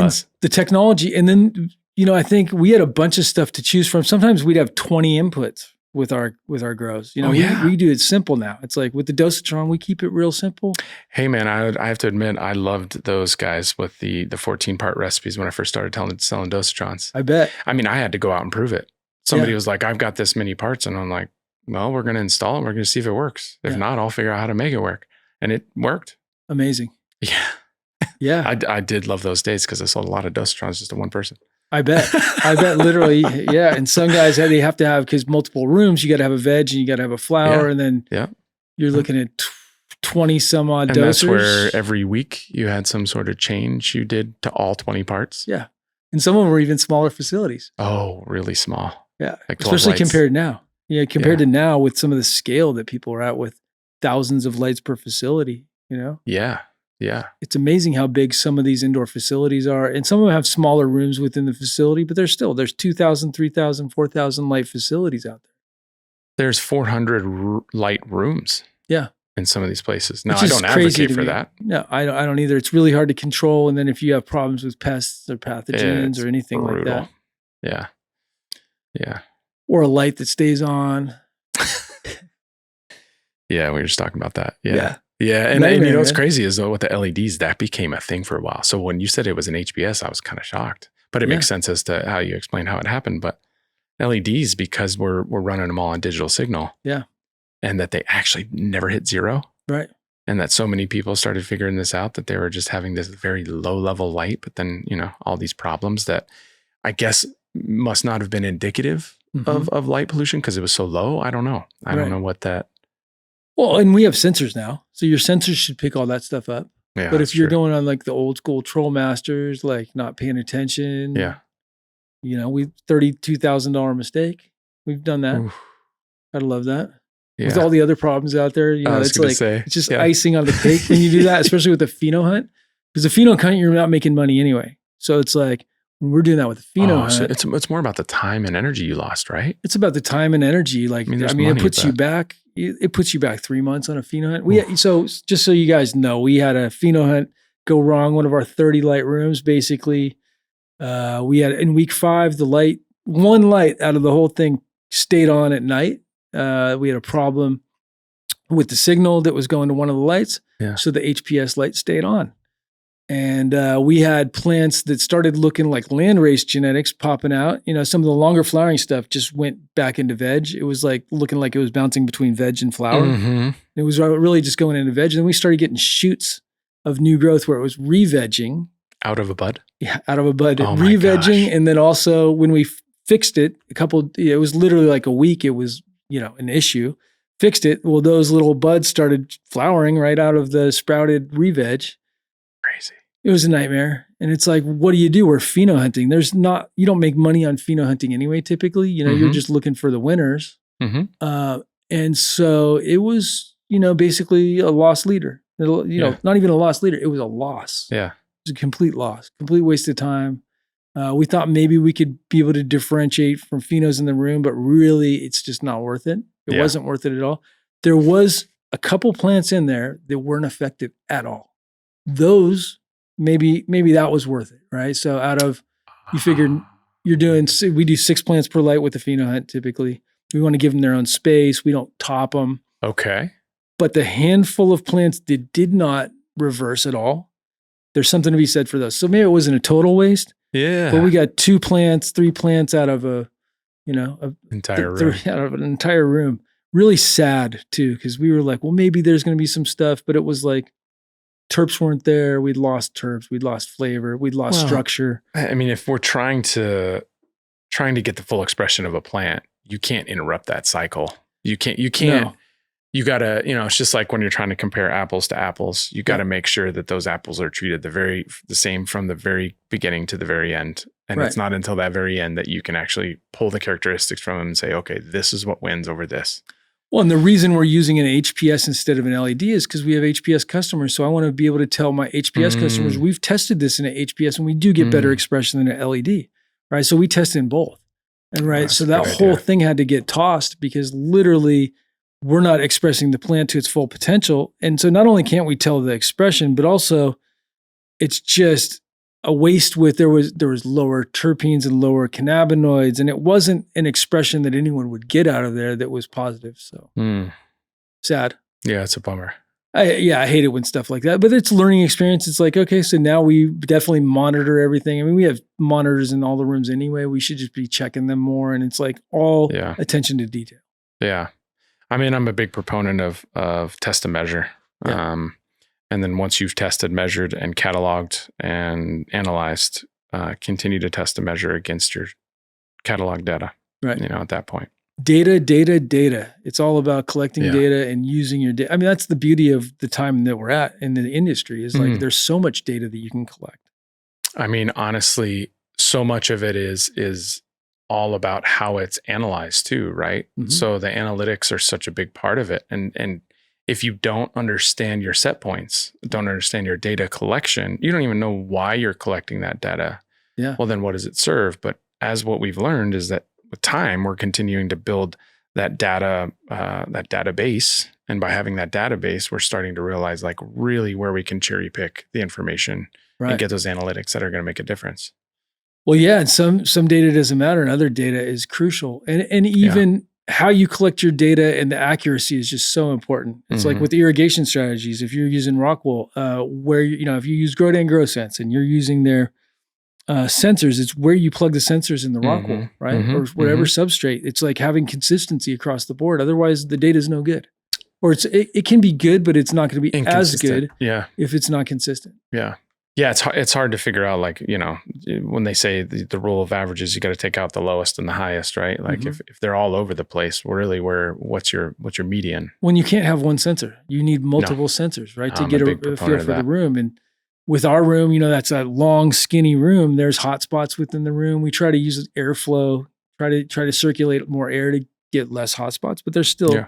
the technology, and then I think we had a bunch of stuff to choose from. Sometimes we'd have 20 inputs with our grows. We do it simple now. It's like with the Dosatron, we keep it real simple. Hey man, I have to admit, I loved those guys with the 14-part recipes when I first started selling Dosatrons. I bet. I mean, I had to go out and prove it. Somebody was like, I've got this many parts. And I'm like, well, we're going to install it. We're going to see if it works. If not, I'll figure out how to make it work. And it worked. Amazing. Yeah. Yeah. I did love those days because I sold a lot of Dosatrons just to one person. I bet literally. Yeah. And some guys, they have to have, because multiple rooms, you got to have a veg and you got to have a flower. And then you're looking at 20 some odd dosers. And that's where every week you had some sort of change you did to all 20 parts. Yeah. And some of them were even smaller facilities. Oh, really small. Yeah. Like especially compared now. Yeah. Compared to now with some of the scale that people are at with thousands of lights per facility, Yeah. Yeah. It's amazing how big some of these indoor facilities are. And some of them have smaller rooms within the facility, but there's 2,000, 3,000, 4,000 light facilities out there. There's 400 light rooms. Yeah. In some of these places. Now, I don't advocate for that. No, I don't either. It's really hard to control. And then if you have problems with pests or pathogens or anything like that. Yeah. Yeah. Or a light that stays on. Yeah, we were just talking about that. Yeah. Yeah, and what's crazy is though with the LEDs, that became a thing for a while. So when you said it was an HBS, I was kind of shocked. But it makes sense as to how you explain how it happened. But LEDs, because we're running them all on digital signal. Yeah. And that they actually never hit zero. Right. And that so many people started figuring this out, that they were just having this very low level light, but then, all these problems that I guess must not have been indicative of light pollution because it was so low. I don't know. I don't know what that. Well, and we have sensors now. So your sensors should pick all that stuff up. Yeah, but if you're going on like the old school Troll Masters, like not paying attention. Yeah. We $32,000 mistake. We've done that. Oof. Gotta love that. Yeah. With all the other problems out there, it's like, it's just icing on the cake when you do that, especially with the pheno hunt. Because the pheno hunt, you're not making money anyway. So it's like, when we're doing that with the pheno hunt. So it's more about the time and energy you lost, right? It's about the time and energy. Like, it puts you back. It puts you back 3 months on a pheno hunt. So just so you guys know, we had a pheno hunt go wrong. One of our 30 light rooms, basically, we had in week 5, one light out of the whole thing stayed on at night. We had a problem with the signal that was going to one of the lights. Yeah. So the HPS light stayed on. And we had plants that started looking like landrace genetics popping out. Some of the longer flowering stuff just went back into veg. It was like looking like it was bouncing between veg and flower. Mm-hmm. It was really just going into veg. And then we started getting shoots of new growth where it was re-vegging. Out of a bud? Yeah, out of a bud. Oh re-vegging. And then also when we fixed it, it was literally like a week. It was, an issue. Fixed it. Well, those little buds started flowering right out of the sprouted re-veg. Crazy. It was a nightmare. And it's like, what do? We're pheno hunting. You don't make money on pheno hunting anyway, typically. You're just looking for the winners. Mm-hmm. And so it was, basically a lost leader. Not even a lost leader. It was a loss. Yeah. It was a complete loss, complete waste of time. We thought maybe we could be able to differentiate from phenos in the room, but really it's just not worth it. It wasn't worth it at all. There was a couple plants in there that weren't effective at all. Those, maybe that was worth it, right? So you figured we do 6 plants per light with the pheno hunt typically. We want to give them their own space. We don't top them. Okay. But the handful of plants that did not reverse at all, there's something to be said for those. So maybe it wasn't a total waste. Yeah. But we got 2 plants, 3 plants out of entire room. Out of an entire room. Really sad too, because we were like, well, maybe there's going to be some stuff, but it was like, terps weren't there. We'd lost terps. We'd lost flavor. We'd lost structure. I mean, if we're trying to get the full expression of a plant, you can't interrupt that cycle. You can't, No. you gotta, it's just like when you're trying to compare apples to apples, you gotta make sure that those apples are treated the same from the very beginning to the very end. And it's not until that very end that you can actually pull the characteristics from them and say, okay, this is what wins over this. Well, and the reason we're using an HPS instead of an LED is because we have HPS customers. So I want to be able to tell my HPS customers, we've tested this in an HPS and we do get better expression than an LED, right? So we tested in both. And so that whole thing had to get tossed because literally we're not expressing the plant to its full potential. And so not only can't we tell the expression, but also it's just a waste there was lower terpenes and lower cannabinoids, and it wasn't an expression that anyone would get out of there that was positive. So sad. Yeah, it's a bummer. I hate it when stuff like that, but it's a learning experience. It's like, okay, so now we definitely monitor everything. I mean, we have monitors in all the rooms anyway. We should just be checking them more. And it's like all attention to detail. Yeah. I mean, I'm a big proponent of test and measure. Yeah. And then once you've tested, measured, and cataloged and analyzed, continue to test and measure against your catalog data. Right. At that point. Data. It's all about collecting data and using your data. I mean, that's the beauty of the time that we're at in the industry is like there's so much data that you can collect. I mean, honestly, so much of it is all about how it's analyzed too, right? Mm-hmm. So the analytics are such a big part of it. And if you don't understand your set points, don't understand your data collection, you don't even know why you're collecting that data. Yeah. Well, then what does it serve? But as what we've learned is that with time, we're continuing to build that data, that database. And by having that database, we're starting to realize like really where we can cherry pick the information and get those analytics that are going to make a difference. Well, yeah. And some data doesn't matter and other data is crucial. And even how you collect your data and the accuracy is just so important. It's like with irrigation strategies, if you're using Rockwool, where, if you use Grodan Grow Sense and you're using their sensors, it's where you plug the sensors in the Rockwool, right? Or whatever substrate. It's like having consistency across the board. Otherwise, the data is no good. Or it can be good, but it's not going to be as good if it's not consistent. Yeah. Yeah, it's hard to figure out, like, when they say the rule of averages, you got to take out the lowest and the highest, right? Like if they're all over the place, really, what's your median? When you can't have one sensor, you need multiple sensors, right? To get a feel for the room. And with our room, that's a long, skinny room. There's hot spots within the room. We try to use airflow, try to circulate more air to get less hot spots, but there's still,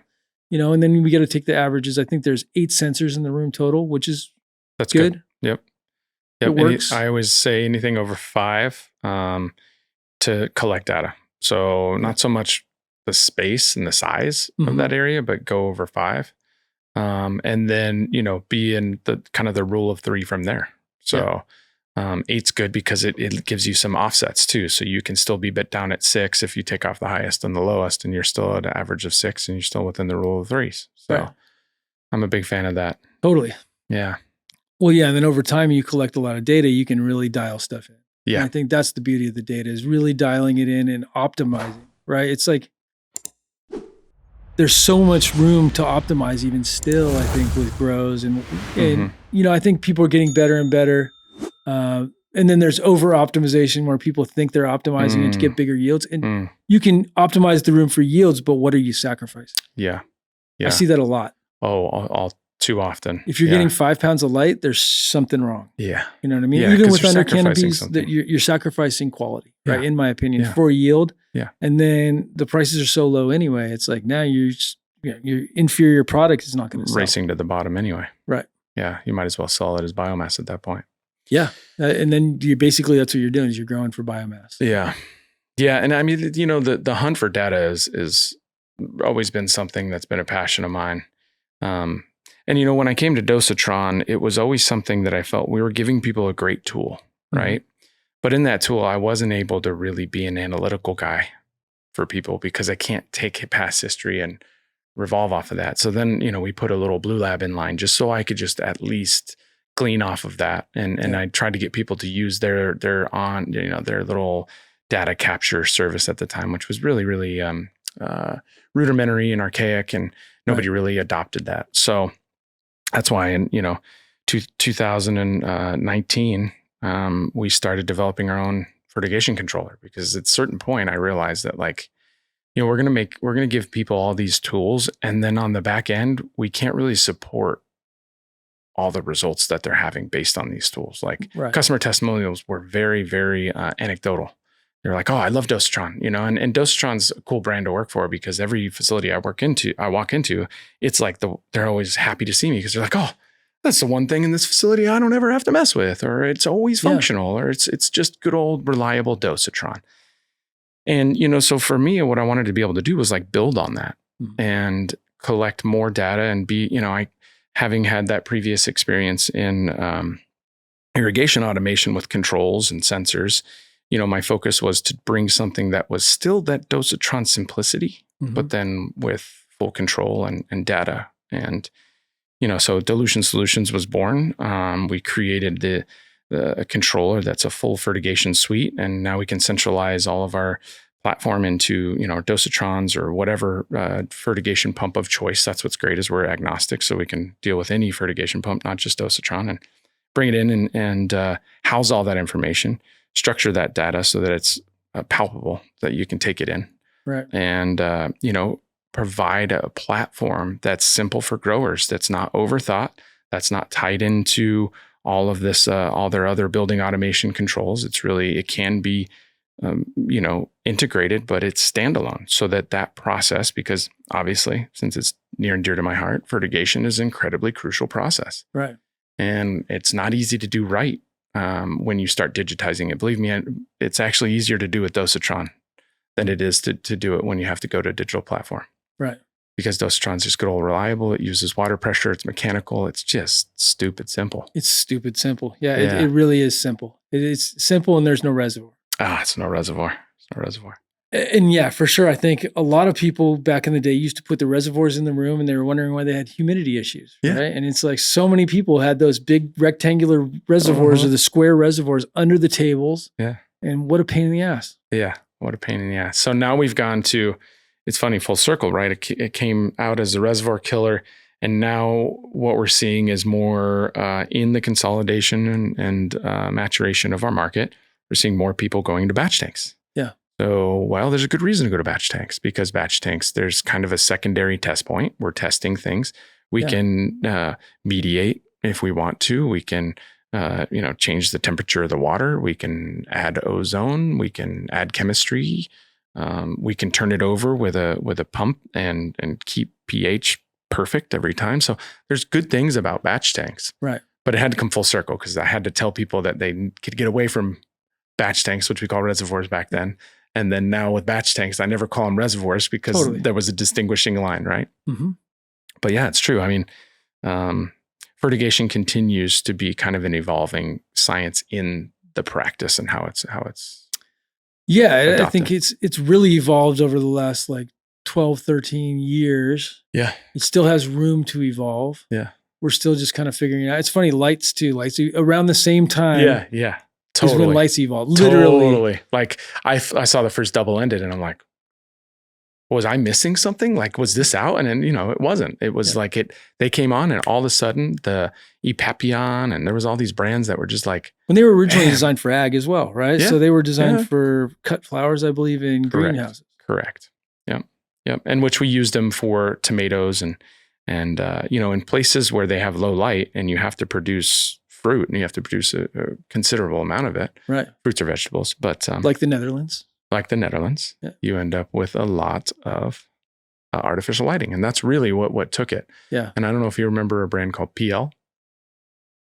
and then we got to take the averages. I think there's 8 sensors in the room total, which is that's good. Yep. It works. I always say anything over 5 to collect data. So not so much the space and the size of that area, but go over 5. And then, be in the kind of the rule of 3 from there. So 8's good because it gives you some offsets too. So you can still be bit down at 6 if you take off the highest and the lowest, and you're still at an average of 6 and you're still within the rule of 3s. So I'm a big fan of that. Totally. Yeah. Well, yeah, and then over time, you collect a lot of data, you can really dial stuff in. Yeah. And I think that's the beauty of the data is really dialing it in and optimizing, right? It's like there's so much room to optimize even still, I think, with grows. And I think people are getting better and better. And then there's over-optimization where people think they're optimizing it to get bigger yields. And you can optimize the room for yields, but what are you sacrificing? Yeah. I see that a lot. Oh, all too often. If you're getting 5 pounds of light, there's something wrong. Yeah. You know what I mean? Yeah, even with under canopies, that you're sacrificing quality, right? In my opinion, for yield. Yeah. And then the prices are so low anyway. It's like now your inferior product is not going to sell. Racing to the bottom anyway. Right. Yeah. You might as well sell it as biomass at that point. Yeah. And then that's what you're doing is you're growing for biomass. Yeah. Yeah. And I mean, the hunt for data is always been something that's been a passion of mine. And, when I came to Dosatron, it was always something that I felt we were giving people a great tool, right? But in that tool, I wasn't able to really be an analytical guy for people because I can't take past history and revolve off of that. So then, we put a little Blue Lab in line just so I could just at least glean off of that. And I tried to get people to use their little data capture service at the time, which was really, really rudimentary and archaic, and nobody really adopted that. So that's why in, 2019, we started developing our own fertigation controller, because at a certain point I realized that, like, you know, we're going to give people all these tools, and then on the back end, we can't really support all the results that they're having based on these tools. Like, customer testimonials were very, very anecdotal. They're like, "Oh, I love Dosatron," you know, and Dosatron's a cool brand to work for, because every facility I walk into, it's like they're always happy to see me, because they're like, "Oh, that's the one thing in this facility I don't ever have to mess with," or "It's always functional," or it's just good old reliable Dosatron. And, you know, so for me, what I wanted to be able to do was like build on that and collect more data and be, you know, having had that previous experience in irrigation automation with controls and sensors, you know, my focus was to bring something that was still that Dosatron simplicity, but then with full control and data. And, you know, so Dilution Solutions was born. We created a controller that's a full fertigation suite, and now we can centralize all of our platform into, you know, Dosatrons or whatever fertigation pump of choice. That's what's great, is we're agnostic, so we can deal with any fertigation pump, not just Dosatron, and bring it in and house all that information, structure that data so that it's palpable, that you can take it in, and you know, provide a platform that's simple for growers, that's not overthought, that's not tied into all of this, all their other building automation controls. It can be, you know, integrated, but it's standalone, so that process, because obviously, since it's near and dear to my heart, fertigation is an incredibly crucial process. Right. And it's not easy to do right when you start digitizing it. Believe me, it's actually easier to do with Dosatron than it is to do it when you have to go to a digital platform. Right. Because Dosatron's just good old reliable. It uses water pressure. It's mechanical. It's just stupid simple. It's stupid simple. Yeah. It really is simple. It is simple, and there's no reservoir. It's no reservoir. It's no reservoir. And yeah, for sure. I think a lot of people back in the day used to put the reservoirs in the room, and they were wondering why they had humidity issues. Right. And it's like so many people had those big rectangular reservoirs or the square reservoirs under the tables. Yeah. And what a pain in the ass. Yeah. What a pain in the ass. So now we've gone to, it's funny, full circle, right? It came out as a reservoir killer. And now what we're seeing is more in the consolidation and maturation of our market. We're seeing more people going to batch tanks. Yeah. So, well, there's a good reason to go to batch tanks, because batch tanks, there's kind of a secondary test point. We're testing things. We can mediate if we want to. We can, you know, change the temperature of the water. We can add ozone. We can add chemistry. We can turn it over with a pump and keep pH perfect every time. So there's good things about batch tanks. Right. But it had to come full circle, because I had to tell people that they could get away from batch tanks, which we call reservoirs back then. And then now with batch tanks, I never call them reservoirs, because there was a distinguishing line, right? But yeah, it's true. I mean, fertigation continues to be kind of an evolving science in the practice and how it's adopted. I think it's really evolved over the last like 12, 13 years. Yeah. It still has room to evolve. Yeah. We're still just kind of figuring it out. It's funny, lights around the same time. Yeah. Totally. Is when lights evolved. Literally. Totally. Like I saw the first double-ended, and I'm like, was I missing something? Like, was this out? And then, you know, it wasn't. It was like they came on, and all of a sudden the Papillon, and there was all these brands that were just like. When they were originally designed for ag as well, right? Yeah. So they were designed for cut flowers, I believe, in greenhouses. Correct. Yep. And which we used them for tomatoes and you know, in places where they have low light and you have to produce fruit, and you have to produce a considerable amount of it. Right. Fruits or vegetables. But like the Netherlands. You end up with a lot of artificial lighting. And that's really what took it. Yeah. And I don't know if you remember a brand called PL.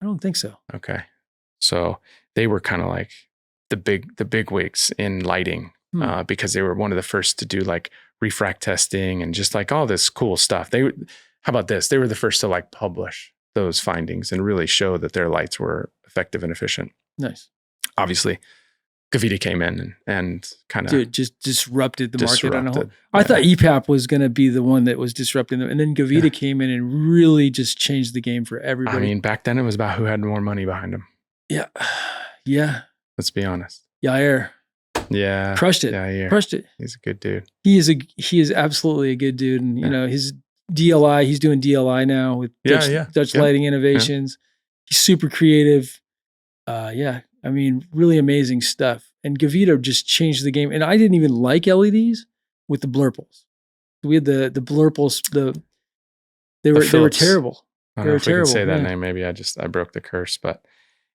I don't think so. Okay. So they were kind of like the big wigs in lighting because they were one of the first to do like refract testing and just like all this cool stuff. How about this? They were the first to like publish those findings and really show that their lights were effective and efficient. Nice. Obviously, Gavita came in and kind of just disrupted the market on a whole. I thought EPAP was going to be the one that was disrupting them, and then Gavita came in and really just changed the game for everybody. I mean, back then it was about who had more money behind them. Yeah. Let's be honest. Yair. Yeah. Crushed it. Yair. Crushed it. He's a good dude. He is absolutely a good dude, and you know his DLI. He's doing DLI now with Dutch Lighting Innovations. He's super creative. Yeah, I mean, really amazing stuff. And Gavito just changed the game. And I didn't even like LEDs with the blurples. We had the blurples. They were terrible. I don't know if we can say that name. Maybe I broke the curse, but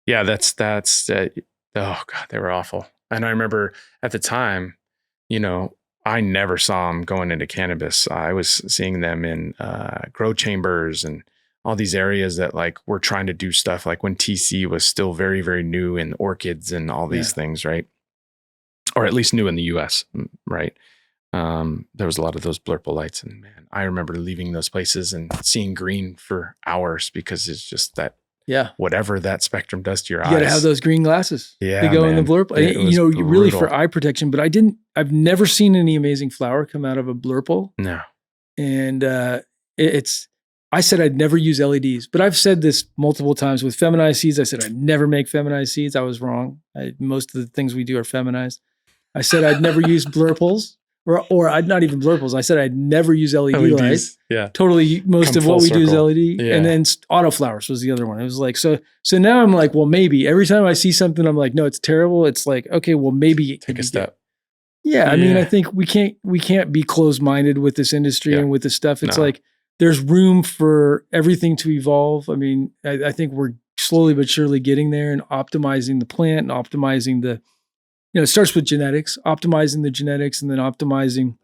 yeah, that's oh God, they were awful. And I remember at the time, I never saw them going into cannabis. I was seeing them in grow chambers and all these areas that like were trying to do stuff like when TC was still very, very new in orchids and all these things, right? Or at least new in the US, right? There was a lot of those blurple lights, and man, I remember leaving those places and seeing green for hours because it's just that, whatever that spectrum does to your eyes. You got to have those green glasses. Yeah, to go in the blurple. Really for eye protection. But I've never seen any amazing flower come out of a blurple. No, and I said I'd never use LEDs, but I've said this multiple times with feminized seeds. I said I'd never make feminized seeds. I was wrong. Most of the things we do are feminized. I said I'd never use blurples, or I'd not even blurples. I said I'd never use LED lights. Yeah, totally. Most of what we do is LED, and then autoflowers was the other one. It was like so now I'm like, well, maybe every time I see something, I'm like, no, it's terrible. It's like, okay, well, maybe take a step. I mean, I think we can't be closed-minded with this industry and with this stuff. It's like there's room for everything to evolve. I mean, I think we're slowly but surely getting there and optimizing the plant and optimizing the, it starts with genetics, optimizing the genetics and then optimizing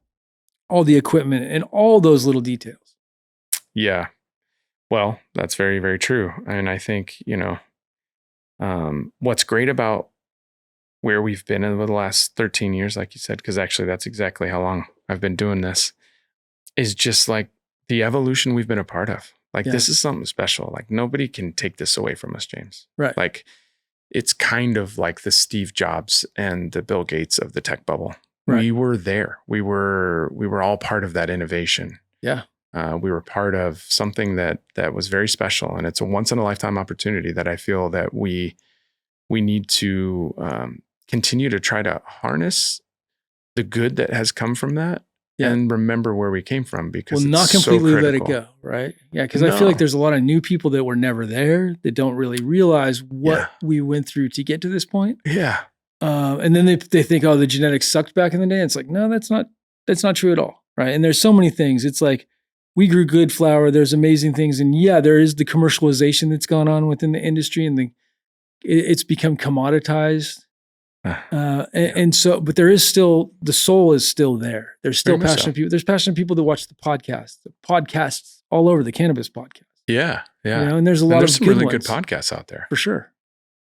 all the equipment and all those little details. Yeah. Well, that's very, very true. And I think, what's great about where we've been in the last 13 years, like you said, because actually that's exactly how long I've been doing this, is just like the evolution we've been a part of. Like this is something special. Like nobody can take this away from us, James. Right. Like it's kind of like the Steve Jobs and the Bill Gates of the tech bubble. Right. We were there. We were all part of that innovation. Yeah. We were part of something that was very special, and it's a once in a lifetime opportunity that I feel that we need to continue to try to harness the good that has come from that and remember where we came from, because it's not completely so let it go, right? Yeah, because I feel like there's a lot of new people that were never there that don't really realize what we went through to get to this point. Yeah. And then they think, oh, the genetics sucked back in the day. It's like, no, that's not true at all, right? And there's so many things. It's like we grew good flower. There's amazing things, and there is the commercialization that's gone on within the industry, and it's become commoditized. And so, but there is still, the soul is still there. There's still passionate people. There's passionate people that watch the podcasts all over, the cannabis podcast. Yeah. Yeah. And there's there's some really good podcasts out there. For sure.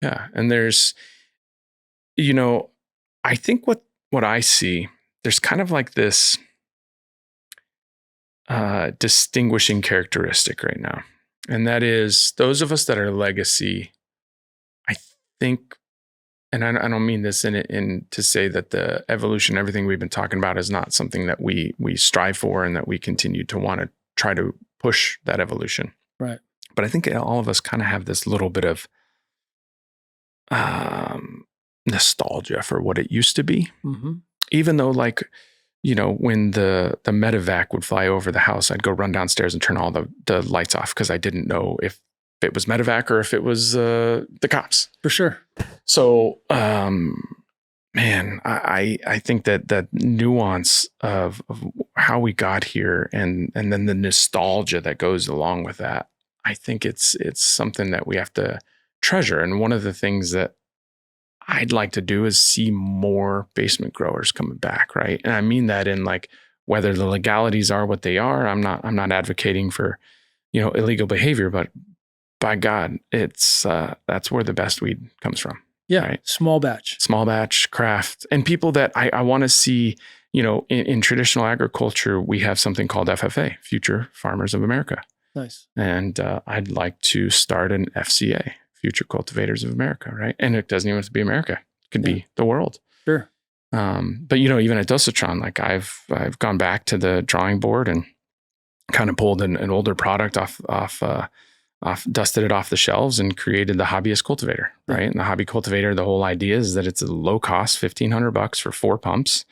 Yeah. And there's, I think what I see, there's kind of like this distinguishing characteristic right now. And that is those of us that are legacy, I think, and I don't mean this in to say that the evolution, everything we've been talking about is not something that we strive for and that we continue to want to try to push that evolution. Right. But I think all of us kind of have this little bit of nostalgia for what it used to be. Mm-hmm. Even though when the medevac would fly over the house, I'd go run downstairs and turn all the lights off because I didn't know if it was medevac or if it was the cops. For sure. So, man, I think that nuance of how we got here and then the nostalgia that goes along with that, I think it's something that we have to treasure. And one of the things that I'd like to do is see more basement growers coming back, right? And I mean that in like whether the legalities are what they are. I'm not advocating for illegal behavior, but by God, it's that's where the best weed comes from. Yeah, right? Small batch craft, and people that I want to see. In traditional agriculture, we have something called FFA, Future Farmers of America. Nice. And I'd like to start an FCA, Future Cultivators of America, right? And it doesn't even have to be America; it could be the world. Sure. But even at Dosatron, like I've gone back to the drawing board and kind of pulled an older product off, dusted it off the shelves and created the hobbyist cultivator, right? And the hobby cultivator, the whole idea is that it's a low cost, $1,500 for 4 pumps.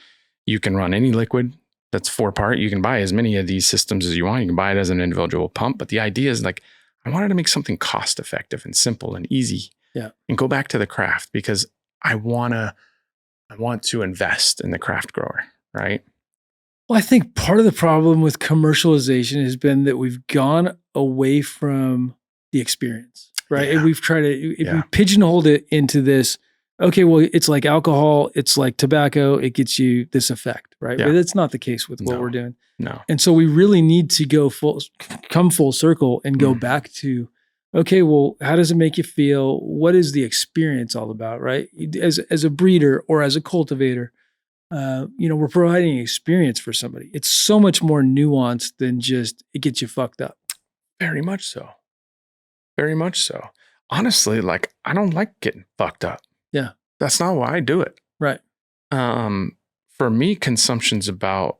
You can run any liquid that's 4-part. You can buy as many of these systems as you want. You can buy it as an individual pump. But the idea is like, I wanted to make something cost effective and simple and easy. Yeah. And go back to the craft because I want to invest in the craft grower, right? Well, I think part of the problem with commercialization has been that we've gone away from the experience, right? Yeah. And we've tried to, if we pigeonholed it into this, okay, well, it's like alcohol, it's like tobacco, it gets you this effect, right? Yeah. But that's not the case with what we're doing. No. And so we really need to come full circle and go back to, okay, well, how does it make you feel? What is the experience all about, right? As a breeder or as a cultivator, we're providing experience for somebody. It's so much more nuanced than just it gets you fucked up. Very much so. Very much so. Honestly, like I don't like getting fucked up. Yeah. That's not why I do it. Right. For me, consumption's about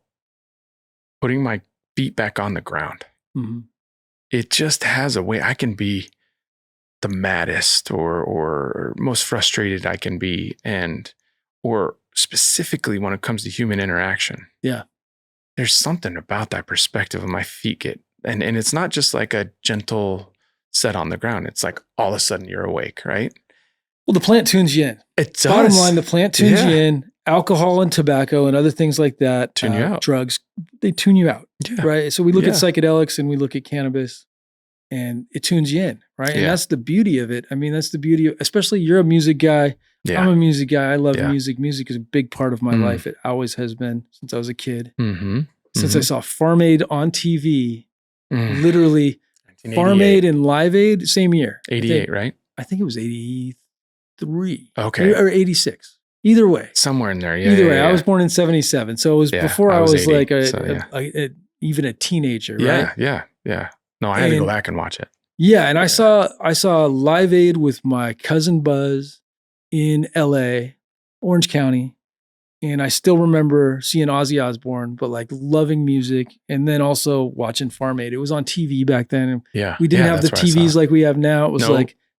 putting my feet back on the ground. Mm-hmm. It just has a way I can be the maddest or most frustrated I can be, or specifically when it comes to human interaction. Yeah. There's something about that perspective of my feet get, and it's not just like a gentle set on the ground. It's like all of a sudden you're awake, right? Well, the plant tunes you in. It does. Bottom line, the plant tunes you in. Alcohol and tobacco and other things like that, tune you out. Drugs, they tune you out, right? So we look at psychedelics and we look at cannabis and it tunes you in, right? And that's the beauty of it. I mean, that's the beauty of, especially you're a music guy. Yeah. I'm a music guy. I love music. Music is a big part of my life. It always has been since I was a kid. Since I saw Farm Aid on TV, literally Farm Aid and Live Aid, same year. 88, right? I think it was 83. Okay. Or 86. Either way. Somewhere in there, Either way. I was born in 77. So it was before I was 80, like even a teenager, right? Yeah. No, I had to go back and watch it. Yeah, and I saw Live Aid with my cousin Buzz in LA, Orange County. And I still remember seeing Ozzy Osbourne, but like loving music and then also watching Farm Aid. It was on TV back then. And we didn't have the TVs like we have now. It was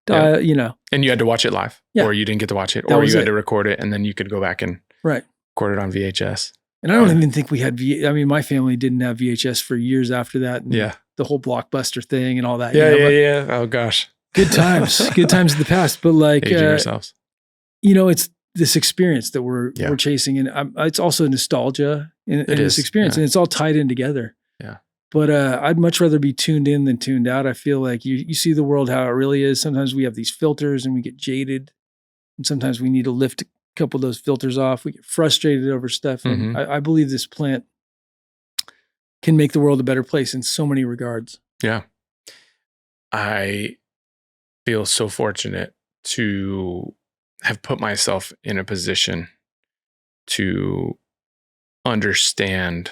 And you had to watch it live or you didn't get to watch it or you had to record it and then you could go back and record it on VHS. And I don't even think we had my family didn't have VHS for years after that. And the whole Blockbuster thing and all that. Yeah. Oh gosh. Good times. Good times in the past. But like, aging ourselves. It's this experience that we're chasing. And it's also nostalgia in this experience. And it's all tied in together. Yeah. But I'd much rather be tuned in than tuned out. I feel like you see the world how it really is. Sometimes we have these filters and we get jaded. And sometimes we need to lift a couple of those filters off. We get frustrated over stuff. And I believe this plant can make the world a better place in so many regards. Yeah. I feel so fortunate to have put myself in a position to understand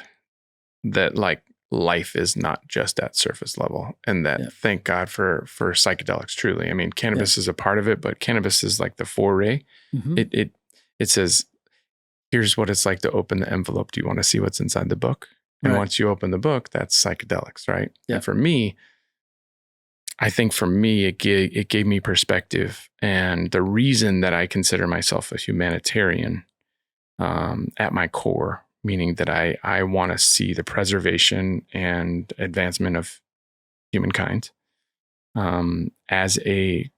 that like life is not just at surface level and that thank God for psychedelics. Truly. I mean, cannabis is a part of it, but cannabis is like the foray. It says, here's what it's like to open the envelope. Do you want to see what's inside the book? And once you open the book, that's psychedelics, right? Yeah. And for me, I think it gave me perspective. And the reason that I consider myself a humanitarian at my core, meaning that I want to see the preservation and advancement of humankind as a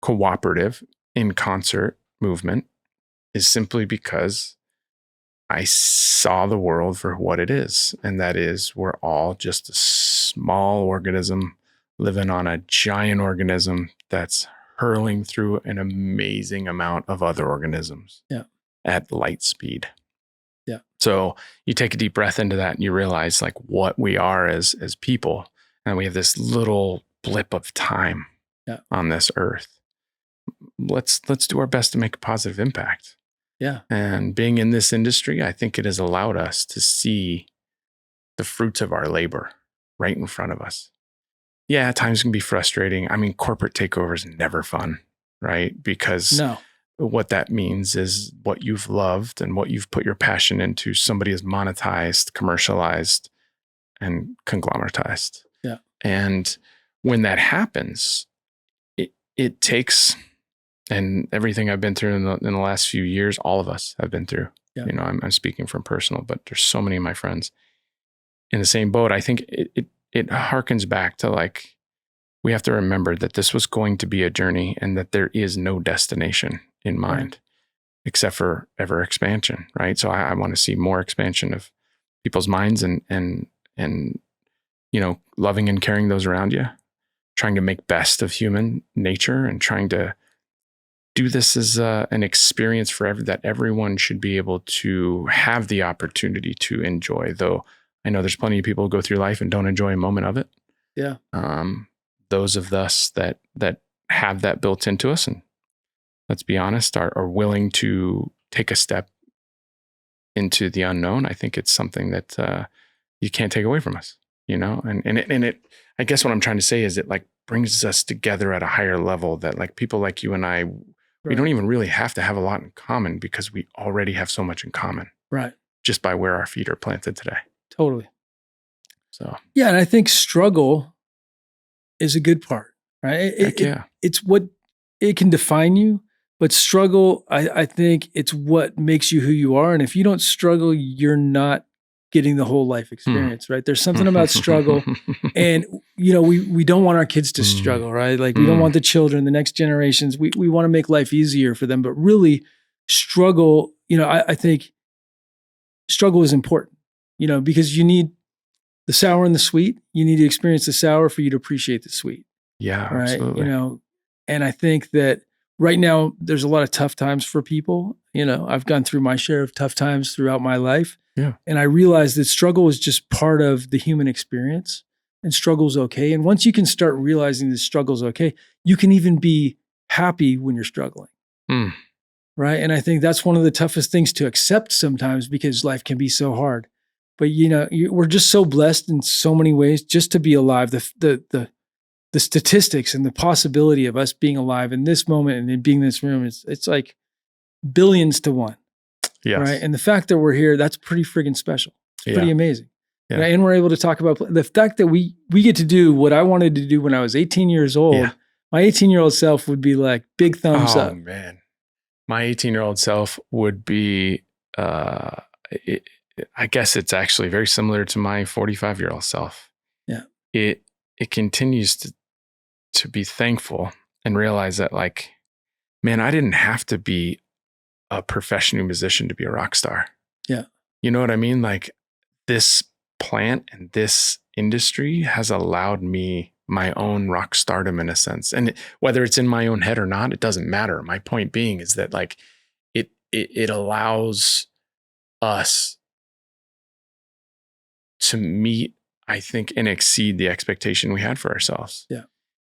cooperative in concert movement, is simply because I saw the world for what it is. And that is, we're all just a small organism living on a giant organism that's hurling through an amazing amount of other organisms at light speed. Yeah. So you take a deep breath into that and you realize like what we are as people. And we have this little blip of time on this earth. Let's do our best to make a positive impact. Yeah. And being in this industry, I think it has allowed us to see the fruits of our labor right in front of us. Yeah, at times can be frustrating. I mean, corporate takeover is never fun, right? Because what that means is what you've loved and what you've put your passion into, somebody has monetized, commercialized, and conglomeratized. Yeah. And when that happens, it takes... And everything I've been through in the last few years, all of us have been through. Yeah. You know, I'm speaking from personal, but there's so many of my friends in the same boat. I think it it harkens back to like, we have to remember that this was going to be a journey and that there is no destination in mind except for ever expansion, right? So I want to see more expansion of people's minds and loving and caring those around you, trying to make best of human nature and trying to do this as an experience that everyone should be able to have the opportunity to enjoy. Though I know there's plenty of people who go through life and don't enjoy a moment of it. Yeah. Those of us that have that built into us, and let's be honest, are willing to take a step into the unknown. I think it's something that you can't take away from us, and it, I guess what I'm trying to say is it like brings us together at a higher level that like people like you and I, we don't even really have to have a lot in common because we already have so much in common. Right. Just by where our feet are planted today. Totally. So, yeah. And I think struggle is a good part, right? It's what it can define you, but struggle, I think it's what makes you who you are. And if you don't struggle, you're not getting the whole life experience, right? There's something about struggle, and we don't want our kids to struggle, right? Like we don't want the children, the next generations. We want to make life easier for them, but really struggle. I think struggle is important, because you need the sour and the sweet. You need to experience the sour for you to appreciate the sweet. Yeah, right. Absolutely. And I think that right now there's a lot of tough times for people. I've gone through my share of tough times throughout my life. Yeah. And I realized that struggle is just part of the human experience, and struggle's okay. And once you can start realizing that struggle's okay, you can even be happy when you're struggling. Right. And I think that's one of the toughest things to accept sometimes because life can be so hard. But we're just so blessed in so many ways just to be alive. The statistics and the possibility of us being alive in this moment and in being in this room, it's like billions to one. Yes. Right. And the fact that we're here, that's pretty friggin' special. It's pretty amazing. Yeah. Right? And we're able to talk about the fact that we get to do what I wanted to do when I was 18 years old. Yeah. My 18-year-old self would be like, big thumbs up. Oh, man. My 18-year-old self would be, I guess it's actually very similar to my 45-year-old self. Yeah. It continues to be thankful and realize that like, man, I didn't have to be a professional musician to be a rock star. Yeah. You know what I mean? Like this plant and this industry has allowed me my own rock stardom in a sense. And whether it's in my own head or not, it doesn't matter. My point being is that like it allows us to meet, I think, and exceed the expectation we had for ourselves. Yeah.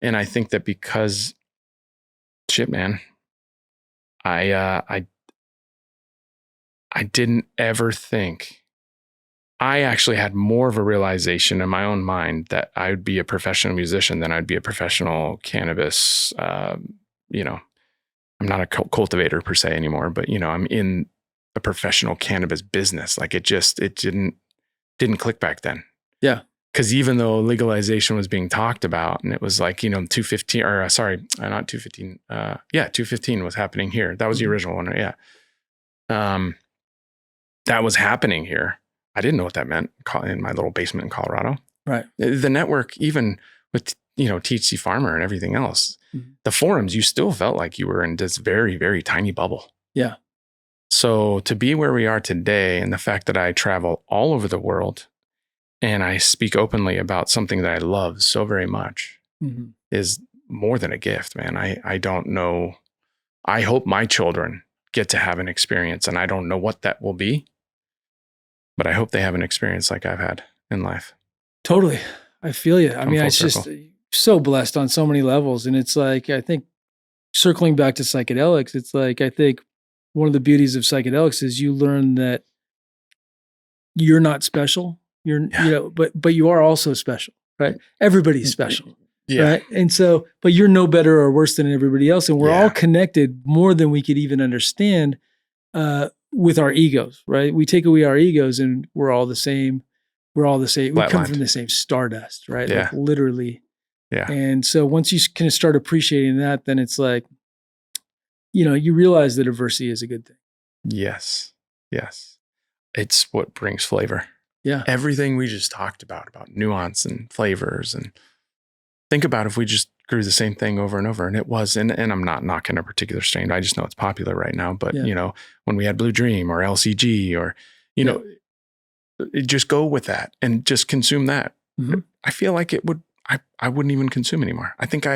And I think that because shit, man, I didn't ever think, I actually had more of a realization in my own mind that I would be a professional musician than I'd be a professional cannabis. I'm not a cultivator per se anymore, but I'm in a professional cannabis business. Like it didn't click back then. Yeah. Because even though legalization was being talked about and it was like, 215 or sorry, not 215. 215 was happening here. That was the original one. Yeah. That was happening here. I didn't know what that meant in my little basement in Colorado. Right. The network, even with, THC Farmer and everything else, the forums, you still felt like you were in this very, very tiny bubble. Yeah. So to be where we are today and the fact that I travel all over the world and I speak openly about something that I love so very much is more than a gift, man. I don't know. I hope my children get to have an experience, and I don't know what that will be, but I hope they have an experience like I've had in life. Totally. I feel you. I mean, it's just so blessed on so many levels. And it's like, I think circling back to psychedelics, it's like, I think one of the beauties of psychedelics is you learn that you're not special. But you are also special, right? Everybody's special. Yeah. Right. And so, but you're no better or worse than everybody else. And we're all connected more than we could even understand with our egos, right? We take away our egos and we're all the same. We're all the same. We come from the same stardust, right? Yeah. Like literally. Yeah. And so once you kind of start appreciating that, then it's like, you realize that diversity is a good thing. Yes. Yes. It's what brings flavor. Yeah. Everything we just talked about nuance and flavors, and think about if we just grew the same thing over and over. And it was, and I'm not knocking a particular strain. I just know it's popular right now. But, when we had Blue Dream or LCG or, just go with that and just consume that. Mm-hmm. I feel like I wouldn't even consume anymore. I think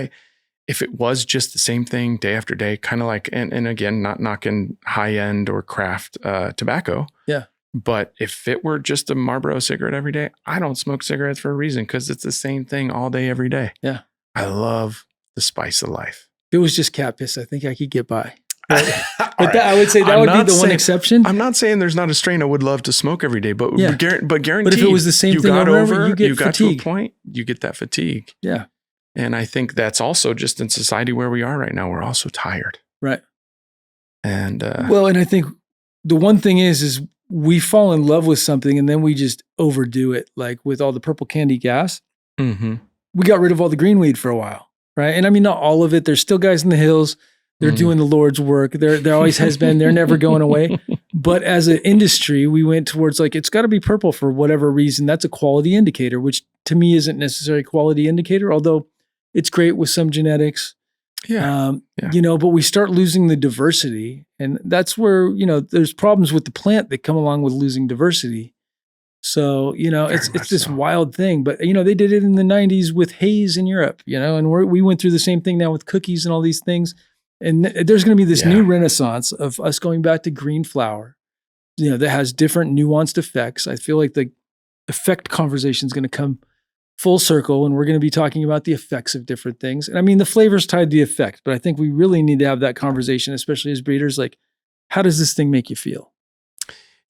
if it was just the same thing day after day, kind of like, and again, not knocking high end or craft tobacco. Yeah. But if it were just a Marlboro cigarette every day, I don't smoke cigarettes for a reason, because it's the same thing all day, every day. Yeah. I love the spice of life. If it was just cat piss, I think I could get by. But I would say that would be the one exception. I'm not saying there's not a strain I would love to smoke every day, but guaranteed. But if it was the same thing over, you get fatigue. To a point, you get that fatigue. Yeah. And I think that's also just in society where we are right now. We're all so tired. Right. And and I think the one thing is we fall in love with something and then we just overdo it. Like with all the purple candy gas, we got rid of all the green weed for a while, right? And I mean, not all of it. There's still guys in the hills. They're doing the Lord's work. There always has been. They're never going away. But as an industry, we went towards like, it's got to be purple for whatever reason. That's a quality indicator, which to me isn't necessarily a quality indicator, although it's great with some genetics. Yeah. But we start losing the diversity. And that's where, there's problems with the plant that come along with losing diversity. So, it's this wild thing. But, they did it in the 90s with haze in Europe, and we went through the same thing now with cookies and all these things. And there's going to be this new renaissance of us going back to green flower, that has different nuanced effects. I feel like the effect conversation is going to come full circle, and we're going to be talking about the effects of different things. And I mean, the flavor's tied to the effect, but I think we really need to have that conversation, especially as breeders. Like, how does this thing make you feel?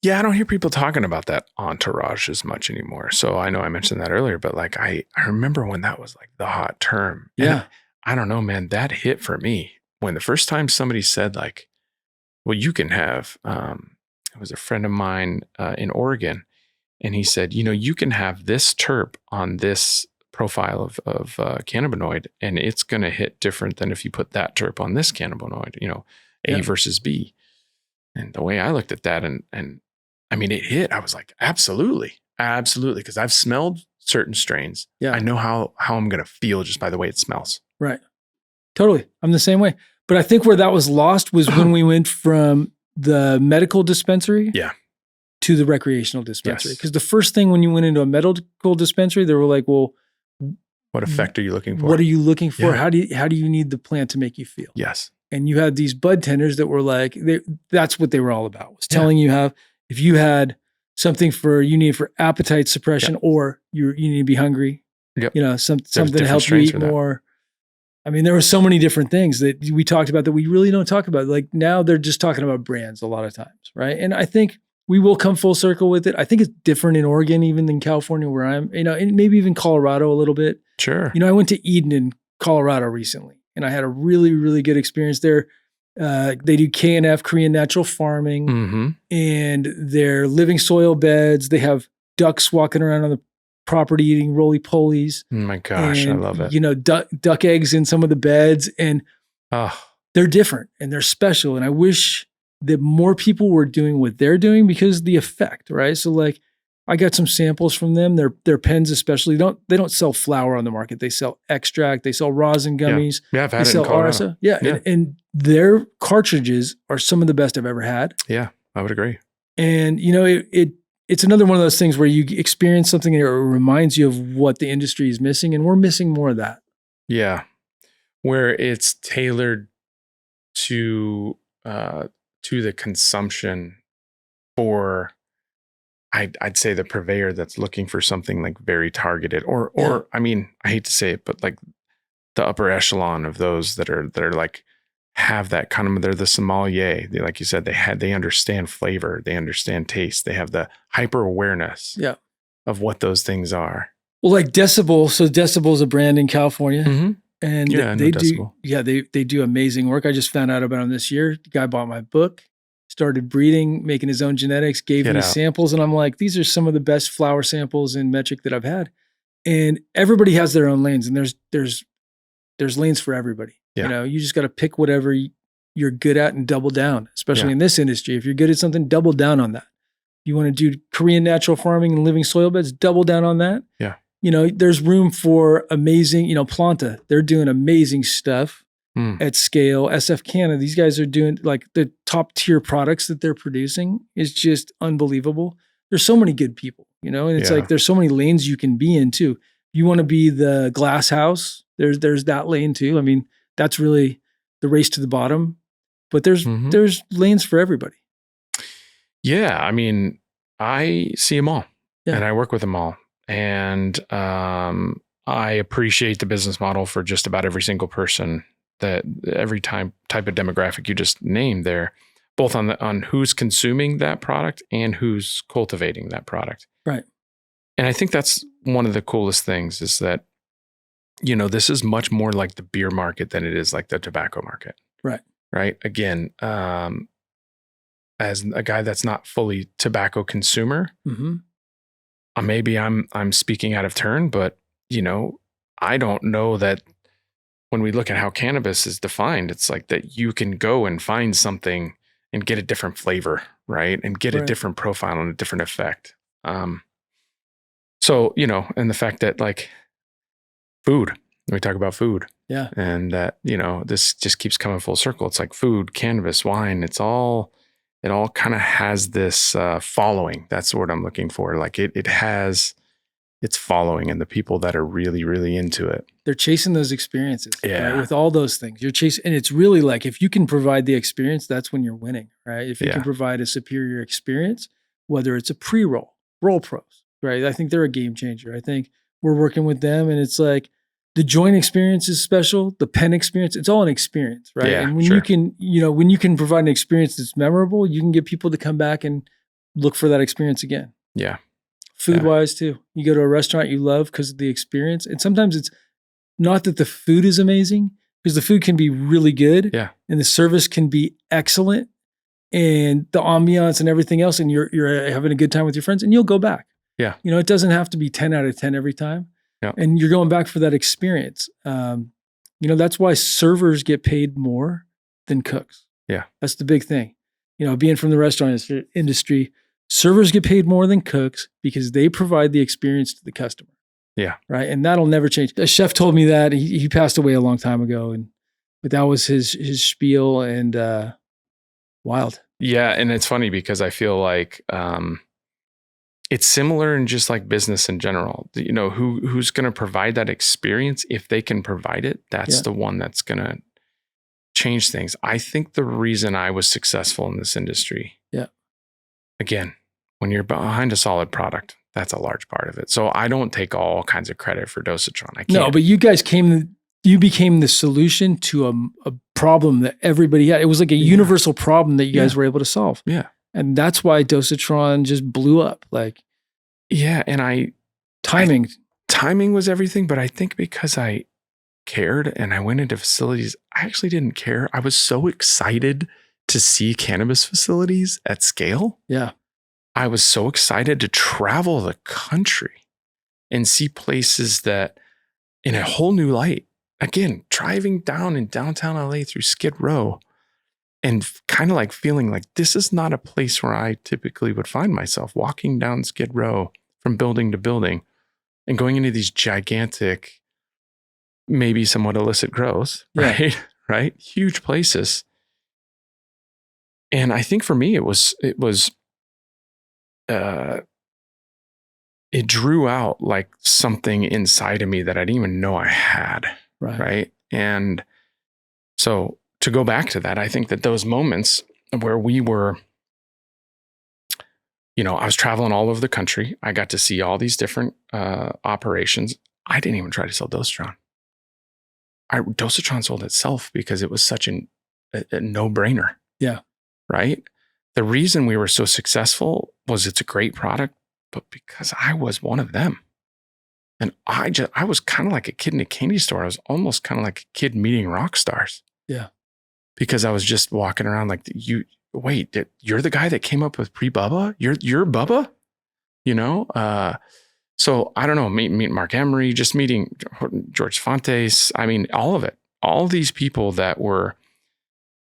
Yeah, I don't hear people talking about that entourage as much anymore. So I know I mentioned that earlier, but like I remember when that was like the hot term. Yeah. And I don't know, man, that hit for me. When the first time somebody said like, well, you can have, it was a friend of mine in Oregon, and he said, you can have this terp on this profile of cannabinoid, and it's going to hit different than if you put that terp on this cannabinoid, A versus B. And the way I looked at that, and I mean, it hit, I was like, absolutely. Because I've smelled certain strains. Yeah. I know how I'm going to feel just by the way it smells. Right. Totally. I'm the same way. But I think where that was lost was when we went from the medical dispensary to the recreational dispensary. Because the first thing when you went into a medical dispensary, they were like, well, what effect are you looking for? What are you looking for? Yeah. How do you need the plant to make you feel? Yes. And you had these bud tenders that were like, that's what they were all about, was telling you if you had something you need for appetite suppression or you need to be hungry, something to help you eat more. I mean, there were so many different things that we talked about that we really don't talk about. Like now they're just talking about brands a lot of times, right? And I think we will come full circle with it. I think it's different in Oregon even than California where I'm, and maybe even Colorado a little bit. Sure. I went to Eden in Colorado recently and I had a really, really good experience there. They do KNF, Korean natural farming, and they're living soil beds. They have ducks walking around on the property eating roly-polies. Oh my gosh, I love it. Duck eggs in some of the beds, and they're different and they're special. And I wish that more people were doing what they're doing because the effect, right? So like I got some samples from them. Their pens especially they don't sell flour on the market. They sell extract. They sell rosin gummies. Yeah, I've had it in Colorado. And their cartridges are some of the best I've ever had. Yeah, I would agree. And it's another one of those things where you experience something and it reminds you of what the industry is missing, and we're missing more of that. Yeah, where it's tailored to the consumption for, I'd say the purveyor that's looking for something like very targeted, or I mean, I hate to say it, but like the upper echelon of those that are like have that kind of, they're the sommelier. Like you said, they understand flavor, they understand taste, they have the hyper awareness of what those things are. Well, like Decibel. So Decibel is a brand in California, and they do amazing work. I just found out about them this year. The guy bought my book, started breeding, making his own genetics, gave me samples, and I'm like, these are some of the best flower samples in metric that I've had. And everybody has their own lanes, and there's lanes for everybody. Yeah. You just got to pick whatever you're good at and double down, especially in this industry. If you're good at something, double down on that. You want to do Korean natural farming and living soil beds, double down on that. Yeah. There's room for amazing, Planta. They're doing amazing stuff at scale. SF Canada, these guys are doing like the top tier products that they're producing is just unbelievable. There's so many good people, and it's like there's so many lanes you can be in too. You want to be the glass house, there's that lane too. I mean, that's really the race to the bottom, but there's lanes for everybody. Yeah, I mean, I see them all and I work with them all. And I appreciate the business model for just about every single person, that every type of demographic you just named there, both on who's consuming that product and who's cultivating that product. Right. And I think that's one of the coolest things is that, this is much more like the beer market than it is like the tobacco market. Right. Right. Again, as a guy that's not fully tobacco consumer, maybe I'm speaking out of turn, but I don't know that when we look at how cannabis is defined, it's like that you can go and find something and get a different flavor, right? And get a different profile and a different effect. So, and the fact that like food, we talk about food. Yeah. And that, this just keeps coming full circle. It's like food, cannabis, wine, it all kind of has this following. That's the word I'm looking for. Like it has its following and the people that are really, really into it. They're chasing those experiences, right? With all those things. You're chasing, and it's really like, if you can provide the experience, that's when you're winning, right? If you can provide a superior experience, whether it's a pre-roll, roll pros, right? I think they're a game changer. I think we're working with them and it's like the joint experience is special. The pen experience, it's all an experience, right? Yeah, and when you can provide an experience that's memorable, you can get people to come back and look for that experience again. Yeah. Food wise too. You go to a restaurant you love because of the experience. And sometimes it's not that the food is amazing, because the food can be really good. Yeah. And the service can be excellent and the ambiance and everything else. And you're having a good time with your friends and you'll go back. Yeah. It doesn't have to be 10 out of 10 every time. Yeah. And you're going back for that experience. That's why servers get paid more than cooks. Yeah. That's the big thing. Being from the restaurant industry, servers get paid more than cooks because they provide the experience to the customer. Yeah. Right. And that'll never change. A chef told me that. He passed away a long time ago. But that was his spiel, and wild. Yeah. And it's funny because I feel like it's similar in just like business in general. Who's going to provide that experience? If they can provide it, that's the one that's going to change things. I think the reason I was successful in this industry, again, when you're behind a solid product, that's a large part of it. So I don't take all kinds of credit for Dosatron. I can't. No, but you guys you became the solution to a problem that everybody had. It was like a universal problem that you guys were able to solve. Yeah. And that's why Dosatron just blew up. Like, and timing was everything, but I think because I cared and I went into facilities, I actually didn't care. I was so excited to see cannabis facilities at scale. Yeah. I was so excited to travel the country and see places that in a whole new light. Again, driving down in downtown LA through Skid Row and kind of like feeling like this is not a place where I typically would find myself, walking down Skid Row from building to building and going into these gigantic, maybe somewhat illicit grows, right? Right? Huge places. And I think for me, it drew out like something inside of me that I didn't even know I had. Right. And so to go back to that, I think that those moments where we were, I was traveling all over the country. I got to see all these different operations. I didn't even try to sell Dosatron. Dosatron sold itself because it was such a no-brainer. Yeah. Right. The reason we were so successful was it's a great product, but because I was one of them. And I was kind of like a kid in a candy store. I was almost kind of like a kid meeting rock stars. Yeah. Because I was just walking around like, you're the guy that came up with pre-Bubba? You're Bubba? So I don't know, meet Mark Emery, just meeting George Fontes. I mean, all of it, all these people that were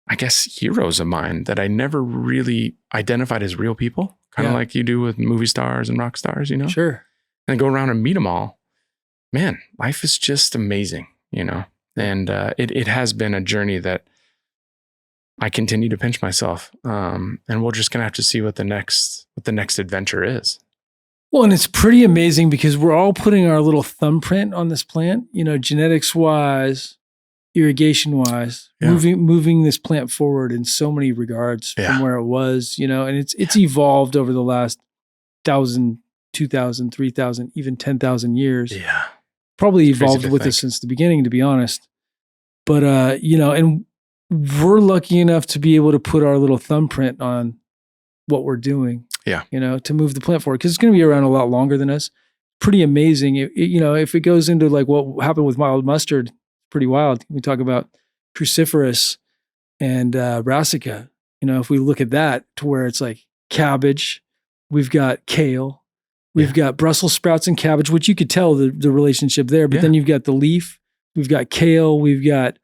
I guess, heroes of mine that I never really identified as real people, kind of like you do with movie stars and rock stars, you know? Sure. And go around and meet them all. Man, life is just amazing, you know? And it has been a journey that I continue to pinch myself. And we're just going to have to see what the next adventure is. Well, and it's pretty amazing because we're all putting our little thumbprint on this plant, you know, genetics wise, irrigation wise, moving this plant forward in so many regards from where it was, you know, and it's evolved over the last 1,000, 2,000, 3,000, even 10,000 years. Yeah. Probably evolved with us since the beginning, to be honest. But, you know, and we're lucky enough to be able to put our little thumbprint on what we're doing. Yeah. You know, to move the plant forward, because it's going to be around a lot longer than us. Pretty amazing. You know, if it goes into like what happened with wild mustard, pretty wild. We talk about cruciferous and brassica. You know, if we look at that to where it's like cabbage, we've got kale, we've got Brussels sprouts and cabbage, which you could tell the relationship there. But then you've got the leaf, we've got kale, we've got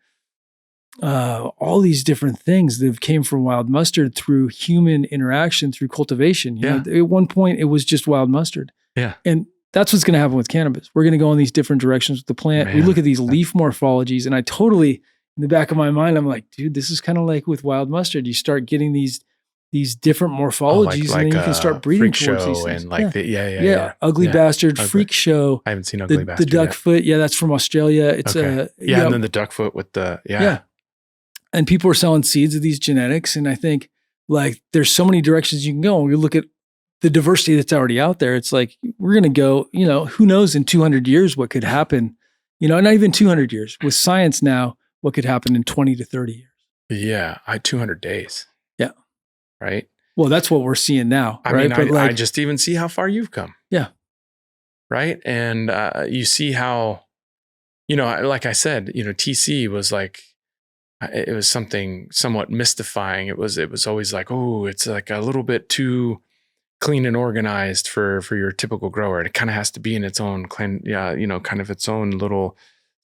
all these different things that came from wild mustard through human interaction, through cultivation. You know, at one point it was just wild mustard. Yeah. And that's what's going to happen with cannabis. We're going to go in these different directions with the plant. Man. We look at these leaf morphologies, and I totally, in the back of my mind, I'm like, dude, this is kind of like with wild mustard. You start getting these different morphologies, and then you can start breeding towards these things. And like Ugly Bastard, Freak Show. I haven't seen Ugly Bastard. The duck foot, that's from Australia. It's and then the duck foot with the And people are selling seeds of these genetics, and I think like there's so many directions you can go. When we look at the diversity that's already out there, it's like we're going to go, you know, who knows in 200 years what could happen, you know, not even 200 years. With science now, what could happen in 20 to 30 years. Yeah, 200 days. Yeah. Right? Well, that's what we're seeing now. I mean, I just even see how far you've come. Yeah. Right? And you see how, you know, like I said, you know, TC was like, it was something somewhat mystifying. It was always like, oh, it's like a little bit too clean and organized for your typical grower. It kind of has to be in its own kind of its own little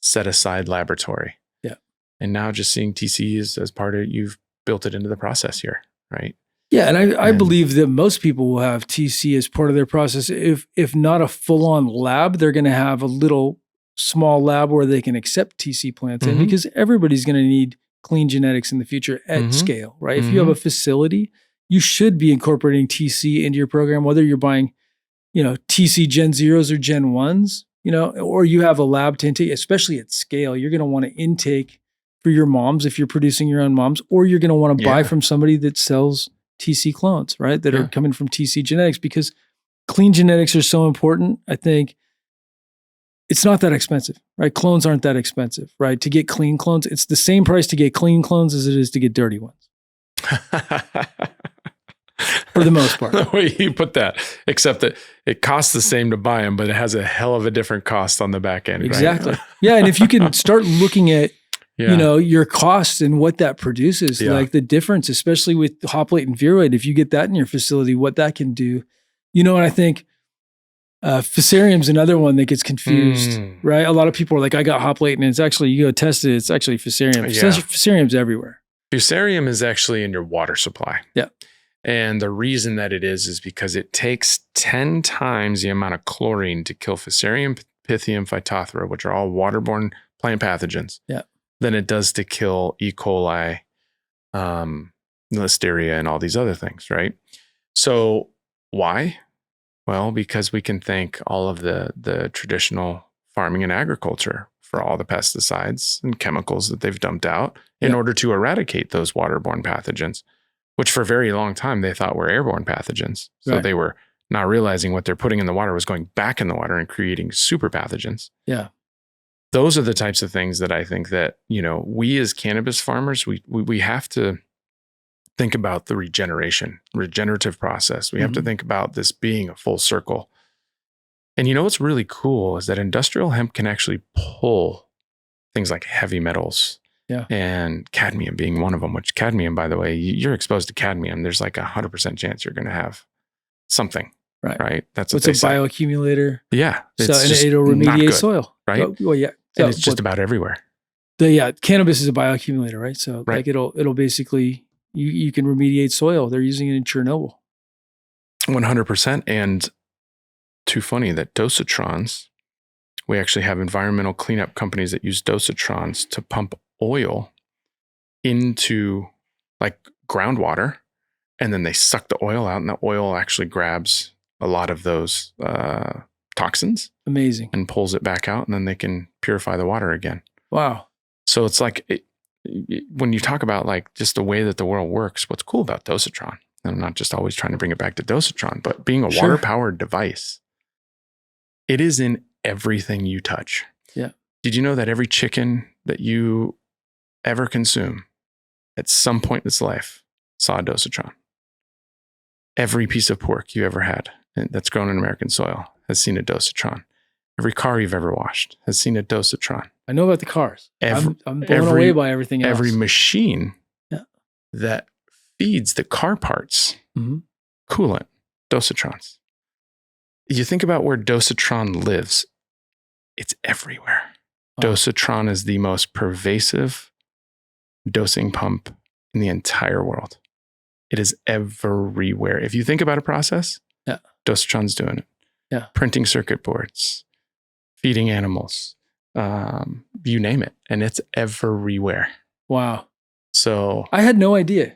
set aside laboratory. Yeah. And now just seeing TC as part of it, you've built it into the process here, right? Yeah, and I believe that most people will have TC as part of their process. If not a full-on lab, they're going to have a little small lab where they can accept TC plants in, because everybody's going to need clean genetics in the future at scale, right? If you have a facility, you should be incorporating TC into your program, whether you're buying, you know, TC Gen 0s or Gen 1s, you know, or you have a lab to intake, especially at scale. You're going to want to intake for your moms if you're producing your own moms, or you're going to want to buy from somebody that sells TC clones, right? That are coming from TC genetics, because clean genetics are so important. I think it's not that expensive, right? Clones aren't that expensive, right? To get clean clones, it's the same price to get clean clones as it is to get dirty ones. For the most part. The way you put that, except that it costs the same to buy them, but it has a hell of a different cost on the back end. Exactly. Right? Yeah. And if you can start looking at, you know, your costs and what that produces, like the difference, especially with hoplite and viroid, if you get that in your facility, what that can do, you know, and I think Fusarium's another one that gets confused, right? A lot of people are like, I got hoplite, and it's actually, you go test it, it's actually Fusarium. Fusarium's everywhere. Fusarium is actually in your water supply. Yeah. And the reason that it is because it takes 10 times the amount of chlorine to kill Fusarium, Pythium, Phytophthora, which are all waterborne plant pathogens, than it does to kill E. coli, Listeria, and all these other things, right? So why? Well, because we can thank all of the traditional farming and agriculture for all the pesticides and chemicals that they've dumped out in order to eradicate those waterborne pathogens, which for a very long time they thought were airborne pathogens. So they were not realizing what they're putting in the water was going back in the water and creating super pathogens. Yeah. Those are the types of things that I think that, you know, we as cannabis farmers, we have to think about the regenerative process. We have to think about this being a full circle. And you know what's really cool is that industrial hemp can actually pull things like heavy metals, and cadmium being one of them, which cadmium, by the way, you're exposed to cadmium, there's like 100% chance you're going to have something. Right. That's what it's a bioaccumulator. Yeah. So, and it'll remediate soil. Right. Well, yeah. And it's just about everywhere. Cannabis is a bioaccumulator, right? So Right. like it'll basically, you can remediate soil. They're using it in Chernobyl. 100%. And too funny that Dosatrons, we actually have environmental cleanup companies that use Dosatrons to pump oil into like groundwater, and then they suck the oil out, and the oil actually grabs a lot of those toxins. Amazing. And pulls it back out, and then they can purify the water again. Wow. So it's like, when you talk about like just the way that the world works, what's cool about Dosatron, and I'm not just always trying to bring it back to Dosatron, but being a water-powered device, it is in everything you touch. Yeah. Did you know that every chicken that you ever consume at some point in its life saw a Dosatron? Every piece of pork you ever had that's grown in American soil has seen a Dosatron. Every car you've ever washed has seen a Dosatron. I know about the cars. I'm blown away by everything else. Every machine that feeds the car parts, coolant, Dosatrons. You think about where Dosatron lives, it's everywhere. Oh. Dosatron is the most pervasive dosing pump in the entire world. It is everywhere. If you think about a process, Dosatron's doing it. Yeah. Printing circuit boards, feeding animals, you name it. And it's everywhere. Wow. So I had no idea,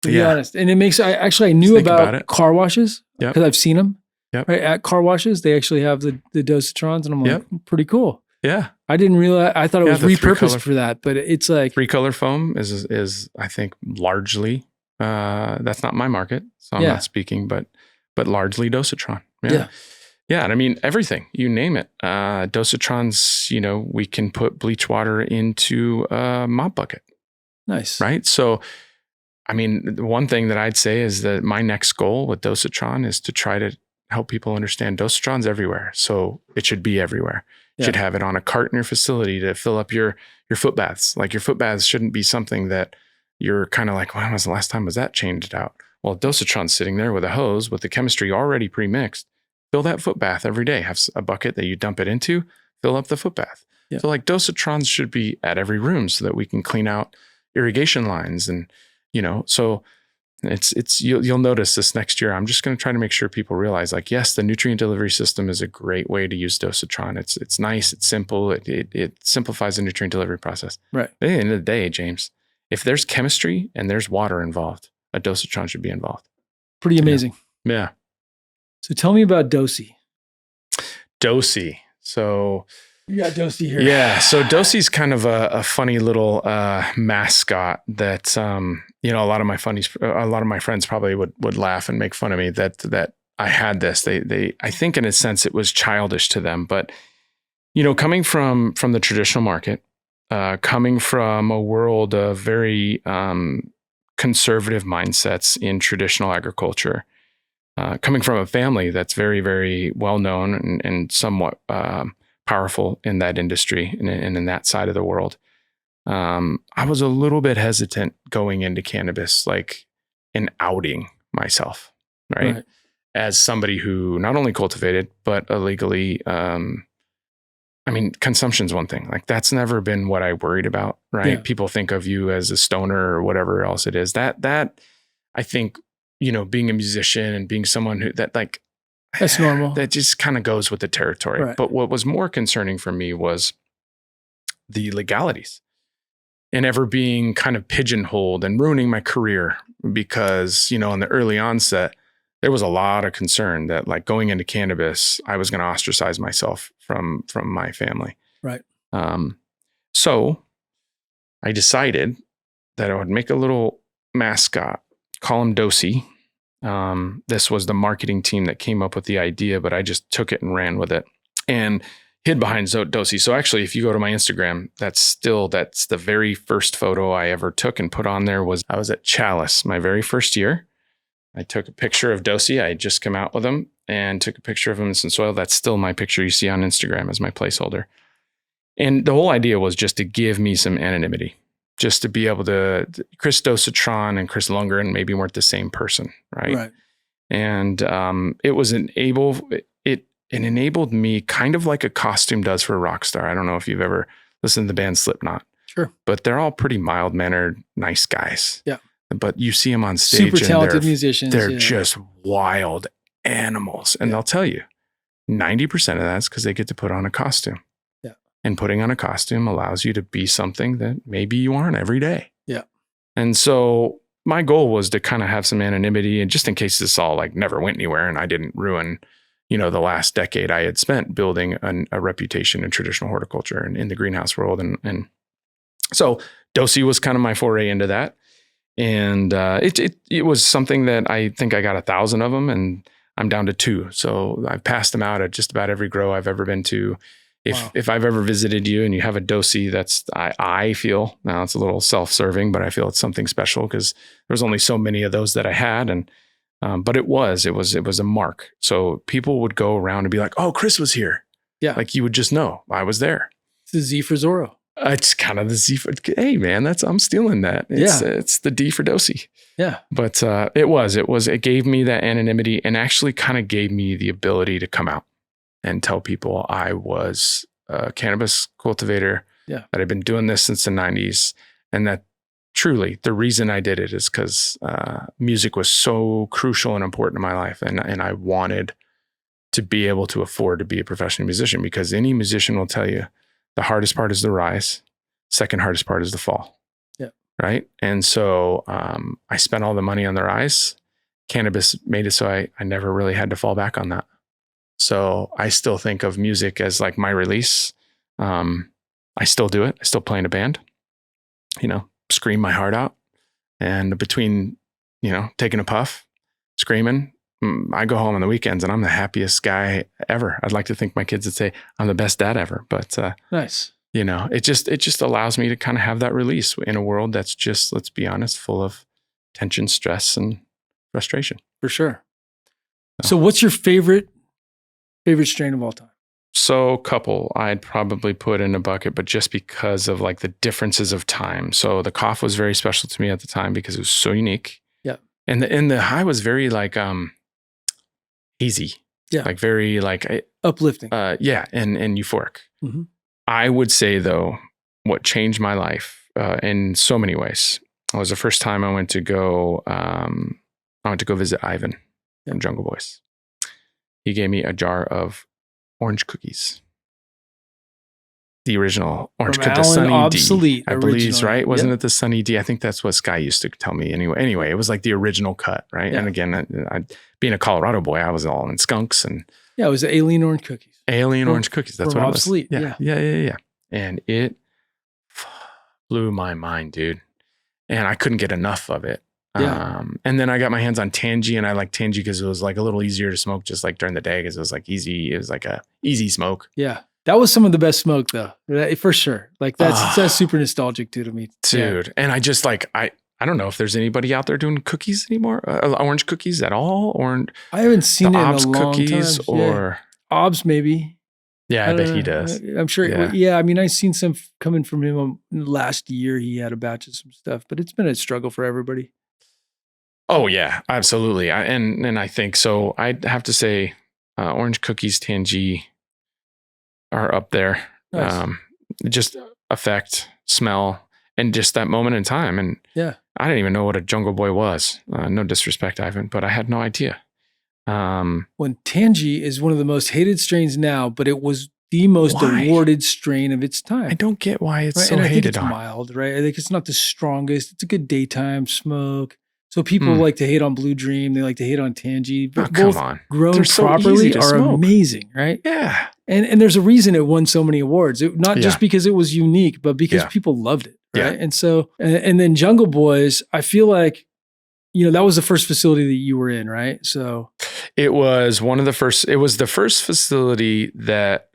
to be honest. And it makes, I knew about car washes because I've seen them. Yep. Right, at car washes, they actually have the Dosatrons, and I'm like, pretty cool. Yeah. I didn't realize, I thought it was repurposed for that, but it's like 3-color foam is I think largely, that's not my market, so I'm not speaking, but largely Dosatron. Yeah. And I mean, everything, you name it. Dosatrons, we can put bleach water into a mop bucket. Nice. Right? So, I mean, the one thing that I'd say is that my next goal with Dosatron is to try to help people understand Dosatron's everywhere. So it should be everywhere. You should have it on a cart in your facility to fill up your foot baths. Like, your foot baths shouldn't be something that you're kind of like, when was the last time was that changed out? Well, Dosatron's sitting there with a hose with the chemistry already pre-mixed. Fill that foot bath every day. Have a bucket that you dump it into, fill up the foot bath. So like, Dosatrons should be at every room so that we can clean out irrigation lines. And, so you'll notice this next year, I'm just going to try to make sure people realize, like, yes, the nutrient delivery system is a great way to use Dosatron. It's nice. It's simple. It simplifies the nutrient delivery process. Right. At the end of the day, James, if there's chemistry and there's water involved, a Dosatron should be involved. Pretty amazing. Yeah. So tell me about Dosy. Dosy. So you got Dosy here. Yeah. So Dosy's kind of a funny little mascot that a lot of my friends probably would laugh and make fun of me that I had this. They I think in a sense it was childish to them, but coming from the traditional market, coming from a world of very conservative mindsets in traditional agriculture, coming from a family that's very, very well known and somewhat powerful in that industry and in that side of the world. I was a little bit hesitant going into cannabis, like, and outing myself, right? As somebody who not only cultivated, but illegally, consumption's one thing. Like, that's never been what I worried about, right? Yeah. People think of you as a stoner or whatever else it is. That I think, being a musician and being someone that's normal. That just kind of goes with the territory. Right. But what was more concerning for me was the legalities and ever being kind of pigeonholed and ruining my career because, in the early onset, there was a lot of concern that, like, going into cannabis, I was going to ostracize myself from my family. Right. So I decided that I would make a little mascot, call him Dosy. This was the marketing team that came up with the idea, but I just took it and ran with it and hid behind Dosy. So actually, if you go to my Instagram, that's the very first photo I ever took and put on there. I was at Chalice my very first year. I took a picture of Dosy. I had just come out with him and took a picture of him in some soil. That's still my picture you see on Instagram as my placeholder. And the whole idea was just to give me some anonymity, just to be able to, Chris Dosatron and Chris Lundgren maybe weren't the same person, right? And it enabled me kind of like a costume does for a rock star. I don't know if you've ever listened to the band Slipknot. Sure. But they're all pretty mild-mannered, nice guys. Yeah. But you see them on stage. Super talented musicians. They're just wild animals. And they'll tell you 90% of that's because they get to put on a costume. Yeah. And putting on a costume allows you to be something that maybe you aren't every day. Yeah. And so my goal was to kind of have some anonymity, and just in case this all like never went anywhere and I didn't ruin, the last decade I had spent building a reputation in traditional horticulture and in the greenhouse world. And so Dosi was kind of my foray into that. And it was something that I think I got 1,000 of them, and I'm down to 2. So I've passed them out at just about every grow I've ever been to. If I've ever visited you and you have a Dosi, that's I feel, now it's a little self-serving, but I feel it's something special because there's only so many of those that I had. And but it was a mark. So people would go around and be like, "Oh, Chris was here." Yeah, like you would just know I was there. It's the Z for Zorro. It's kind of the Z for, hey man, I'm stealing that. It's the D for Dosi. Yeah. But it gave me that anonymity, and actually kind of gave me the ability to come out and tell people I was a cannabis cultivator, that I'd been doing this since the 90s. And that truly the reason I did it is because music was so crucial and important in my life. And I wanted to be able to afford to be a professional musician, because any musician will tell you the hardest part is the rise. Second hardest part is the fall. Yeah. Right. And so I spent all the money on the rise. Cannabis made it so I never really had to fall back on that. So I still think of music as like my release. I still do it. I still play in a band, scream my heart out. And between, taking a puff, screaming, I go home on the weekends and I'm the happiest guy ever. I'd like to think my kids would say I'm the best dad ever, but nice. It just allows me to kind of have that release in a world that's just, let's be honest, full of tension, stress, and frustration. For sure. So what's your favorite strain of all time? So couple I'd probably put in a bucket, but just because of like the differences of time. So the cough was very special to me at the time because it was so unique. Yeah. And the high was very like easy. Yeah. Like very like uplifting. Yeah. And euphoric. Mm-hmm. I would say though, what changed my life in so many ways was the first time I went to go visit Ivan from Jungle Boys. He gave me a jar of orange cookies. The original orange cookies, the Sunny obsolete, D. I believe, right? Wasn't it the Sunny D? I think that's what Sky used to tell me anyway. It was like the original cut, right? Yeah. And again, I being a Colorado boy, I was all in skunks and it was the alien orange cookies. Orange cookies. That's what obsolete. It was. Yeah. And it blew my mind, dude. And I couldn't get enough of it. Yeah. And then I got my hands on Tangy, and I like Tangy because it was like a little easier to smoke just like during the day, because it was like easy. It was like a easy smoke. Yeah. That was some of the best smoke though, for sure. Like that's super nostalgic too to me. Dude. Yeah. And I just like, I don't know if there's anybody out there doing cookies anymore, orange cookies at all. Or I haven't seen it in a long cookies time. Or Obs maybe. Yeah, I bet he does. I'm sure. Yeah. I mean, I've seen some coming from him last year. He had a batch of some stuff, but it's been a struggle for everybody. Oh yeah, absolutely. And I think so. I'd have to say, orange cookies, Tangy are up there. Nice. Just effect, smell, and just that moment in time. And yeah, I didn't even know what a Jungle Boy was. No disrespect, Ivan, but I had no idea. When Tangy is one of the most hated strains now, but it was the most awarded strain of its time. I don't get why it's so and I hated think it's on. Mild, right? I think it's not the strongest. It's a good daytime smoke. So people like to hate on Blue Dream. They like to hate on Tangy. But come on. Grown They're so properly are smoke. Amazing, right? Yeah. And there's a reason it won so many awards. Not just because it was unique, but because people loved it, right? Yeah. And so, and then Jungle Boys, I feel like, that was the first facility that you were in, right? So it was the first facility that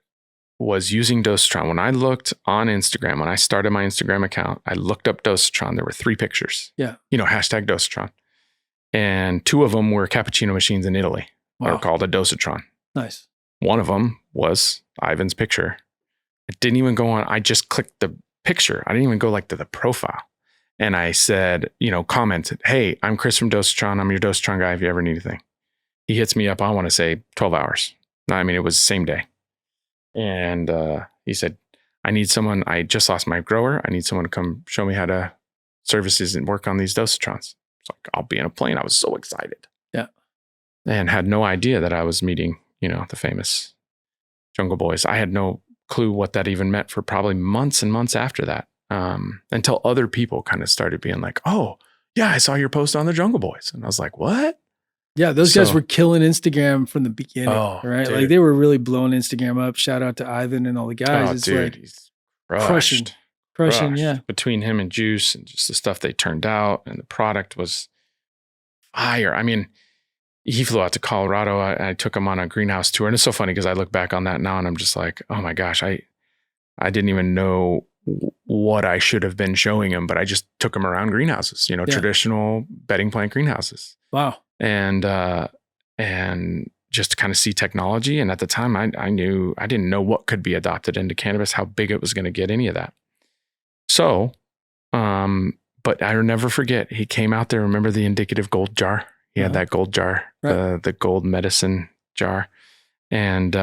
was using Dosatron. When I looked on Instagram, when I started my Instagram account, I looked up Dosatron. There were 3 pictures. Yeah. Hashtag Dosatron. And 2 of them were cappuccino machines in Italy. Wow. They're called a Dosatron. Nice. One of them was Ivan's picture. I didn't even go on. I just clicked the picture. I didn't even go like to the profile. And I said, commented, "Hey, I'm Chris from Dosatron. I'm your Dosatron guy if you ever need anything." He hits me up, I want to say 12 hours. I mean, it was the same day. And he said, I need someone. I just lost my grower. I need someone to come show me how to services and work on these Dosatrons. It's like, I'll be in a plane. I was so excited. Yeah. And had no idea that I was meeting, the famous Jungle Boys. I had no clue what that even meant for probably months and months after that. Until other people kind of started being like, oh, yeah, I saw your post on the Jungle Boys. And I was like, what? Yeah, those guys were killing Instagram from the beginning, right? Dude. Like they were really blowing Instagram up. Shout out to Ivan and all the guys. It's dude, like he's crushing, yeah. Between him and Juice and just the stuff they turned out, and the product was fire. I mean, he flew out to Colorado. I took him on a greenhouse tour, and it's so funny because I look back on that now and I'm just like, oh my gosh, I didn't even know what I should have been showing him, but I just took him around greenhouses, traditional bedding plant greenhouses. Wow. And just to kind of see technology. And at the time I didn't know what could be adopted into cannabis, how big it was going to get, any of that. So, but I'll never forget, he came out there. Remember the indicative gold jar? He had that gold jar, right. the gold medicine jar. And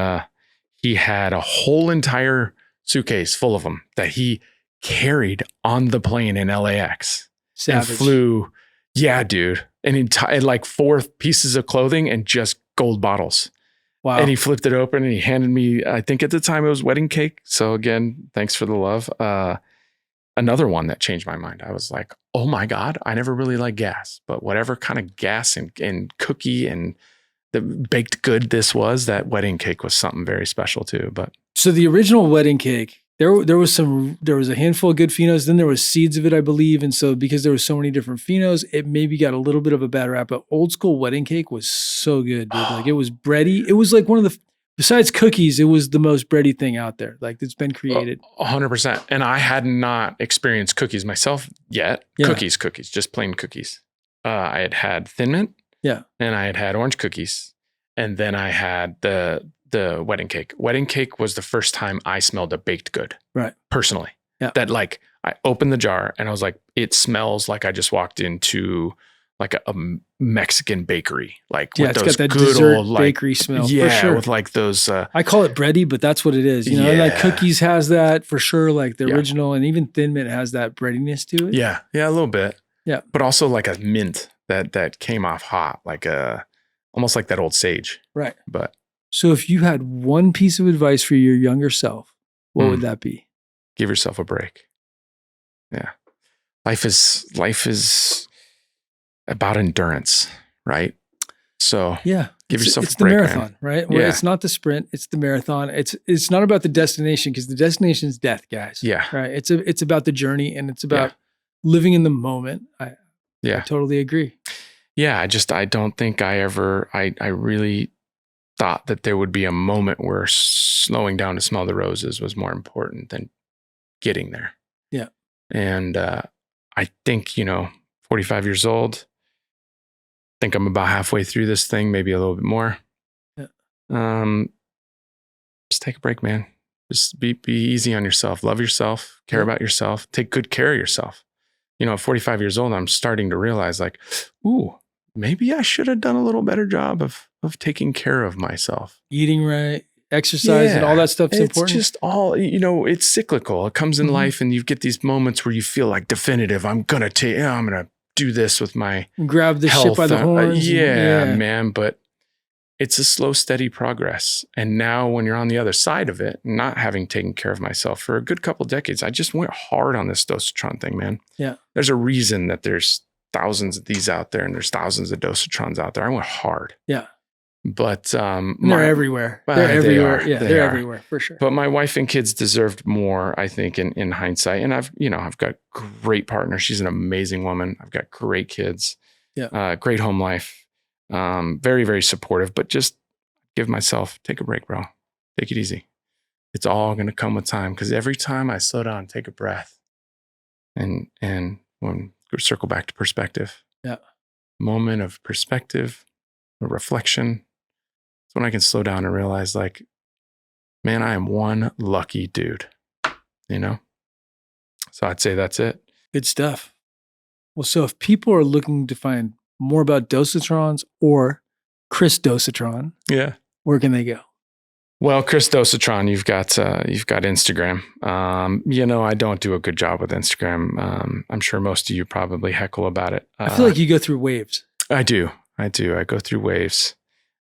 he had a whole entire suitcase full of them that he carried on the plane in LAX. Savage. And flew. Yeah, dude. Like 4 pieces of clothing and just gold bottles. Wow. And he flipped it open and he handed me, I think at the time it was wedding cake. So again, thanks for the love. Another one that changed my mind. I was like, oh my God, I never really liked gas, but whatever kind of gas and cookie and the baked good this was, that wedding cake was something very special too. But so the original wedding cake, there was a handful of good phenos. Then there was seeds of it, I believe. And so because there was so many different phenos, it maybe got a little bit of a bad rap, but old school wedding cake was so good, dude. Like it was bready. It was like one of the, besides cookies, it was the most bready thing out there. Like it's been created. 100%. And I had not experienced cookies myself yet. Yeah. Cookies, just plain cookies. I had Thin Mint. Yeah. And I had orange cookies. And then I had the wedding cake. Wedding cake was the first time I smelled a baked good. Right. Personally. Yeah. That like, I opened the jar and I was like, it smells like I just walked into like a Mexican bakery. Like with those got that good dessert old like bakery smell. Yeah. For sure. With like those I call it bready, but that's what it is. You know, and like cookies has that for sure, like the original, and even Thin Mint has that breadiness to it. Yeah. Yeah, a little bit. Yeah. But also like a mint that came off hot, like almost like that old sage. Right. But so if you had one piece of advice for your younger self, what would that be? Give yourself a break. Yeah. Life is about endurance, right? So yeah, give yourself it's a break. The marathon, man. Right? Where yeah. It's not the sprint, it's the marathon. It's not about the destination, because the destination is death, guys. Yeah. Right. It's about the journey, and it's about living in the moment. I totally agree. Yeah. I don't think I really thought that there would be a moment where slowing down to smell the roses was more important than getting there. Yeah. And I think, 45 years old, think I'm about halfway through this thing, maybe a little bit more. Yeah. Just take a break, man. Just be easy on yourself. Love yourself. Care about yourself. Take good care of yourself. At 45 years old, I'm starting to realize like, ooh, maybe I should have done a little better job of taking care of myself. Eating right, exercise, and all that stuff's important. It's just all, it's cyclical. It comes in life, and you get these moments where you feel like definitive. I'm going to do this with my grab the health. shit by the horns. Man. But it's a slow, steady progress. And now when you're on the other side of it, not having taken care of myself for a good couple decades, I just went hard on this Dosatron thing, man. Yeah. There's a reason that there's thousands of these out there and there's thousands of Dosatrons out there. I went hard. Yeah. But they're everywhere. They're everywhere. Yeah, they're everywhere for sure. But my wife and kids deserved more, I think, in hindsight. And I've got great partner. She's an amazing woman. I've got great kids. Yeah. Great home life. Very, very supportive. But just take a break, bro. Take it easy. It's all going to come with time. Because every time I slow down, take a breath, and when circle back to perspective. Yeah. Moment of perspective, a reflection. It's when I can slow down and realize, like, man, I am one lucky dude, So I'd say that's it. Good stuff. Well, so if people are looking to find more about Dosatrons or Chris Dosatron, yeah, where can they go? Well, Chris Dosatron, you've got Instagram. I don't do a good job with Instagram. I'm sure most of you probably heckle about it. I feel like you go through waves. I do. I go through waves.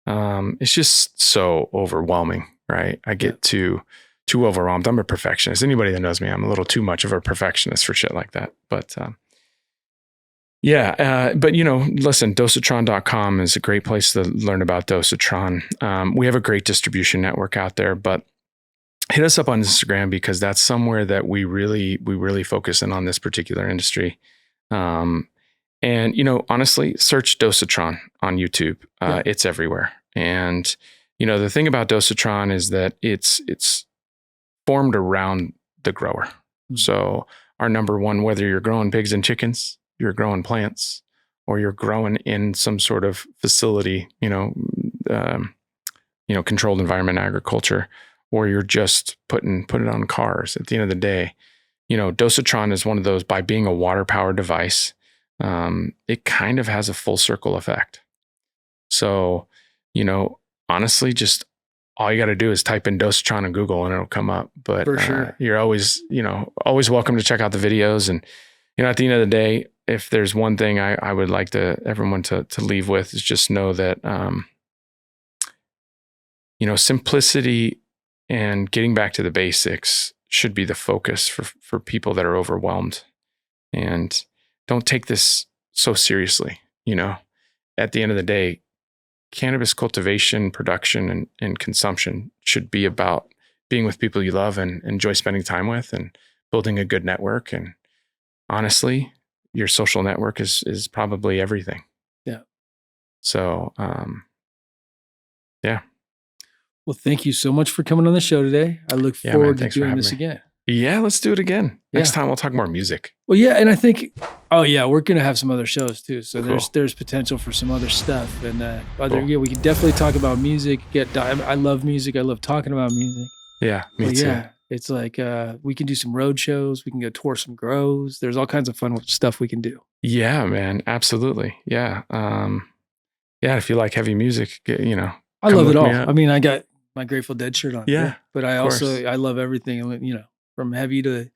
It's just so overwhelming, right? I get too overwhelmed. I'm a perfectionist. Anybody that knows me, I'm a little too much of a perfectionist for shit like that. But listen, Dosatron.com is a great place to learn about Dosatron. We have a great distribution network out there, but hit us up on Instagram because that's somewhere that we really focus in on this particular industry. And honestly, search Dosatron on YouTube. It's everywhere. And the thing about Dosatron is that it's formed around the grower. Mm-hmm. So our number one, whether you're growing pigs and chickens, you're growing plants, or you're growing in some sort of facility, controlled environment agriculture, or you're just putting it on cars. At the end of the day, Dosatron is one of those, by being a water powered device, it kind of has a full circle effect. So, honestly, just all you got to do is type in Dosatron in Google and it'll come up. But for sure, you're always welcome to check out the videos. And, at the end of the day, if there's one thing I would like everyone to leave with, is just know that, simplicity and getting back to the basics should be the focus for people that are overwhelmed. And don't take this so seriously. At the end of the day, cannabis cultivation, production, and consumption should be about being with people you love and enjoy spending time with, and building a good network. And honestly, your social network is probably everything. Yeah. So, yeah. Well, thank you so much for coming on the show today. I look forward to doing this again. Yeah, let's do it again. Next time we'll talk more music. Well, yeah, and I think, we're going to have some other shows too. So cool. there's potential for some other stuff, and we can definitely talk about music. I love music. I love talking about music. Yeah, me too. Yeah, it's like we can do some road shows. We can go tour some grows. There's all kinds of fun stuff we can do. Yeah, man, absolutely. Yeah, if you like heavy music, I love it all. I mean, I got my Grateful Dead shirt on. Yeah, but I love everything. From heavy to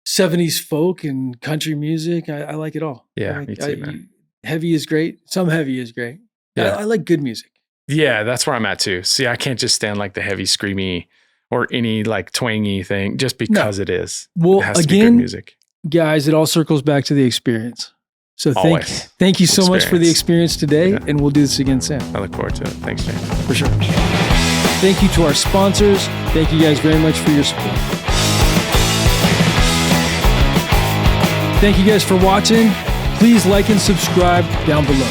70s folk and country music. I like it all. Yeah, me too, man. Heavy is great. Some heavy is great. Yeah. I like good music. Yeah, that's where I'm at too. See, I can't just stand like the heavy screamy or any like twangy thing just because it is. Well, it has to be good music. Guys, it all circles back to the experience. So thank you so much for the experience today, and we'll do this again soon. I look forward to it. Thanks, James. For sure. Thank you to our sponsors. Thank you guys very much for your support. Thank you guys for watching. Please like and subscribe down below.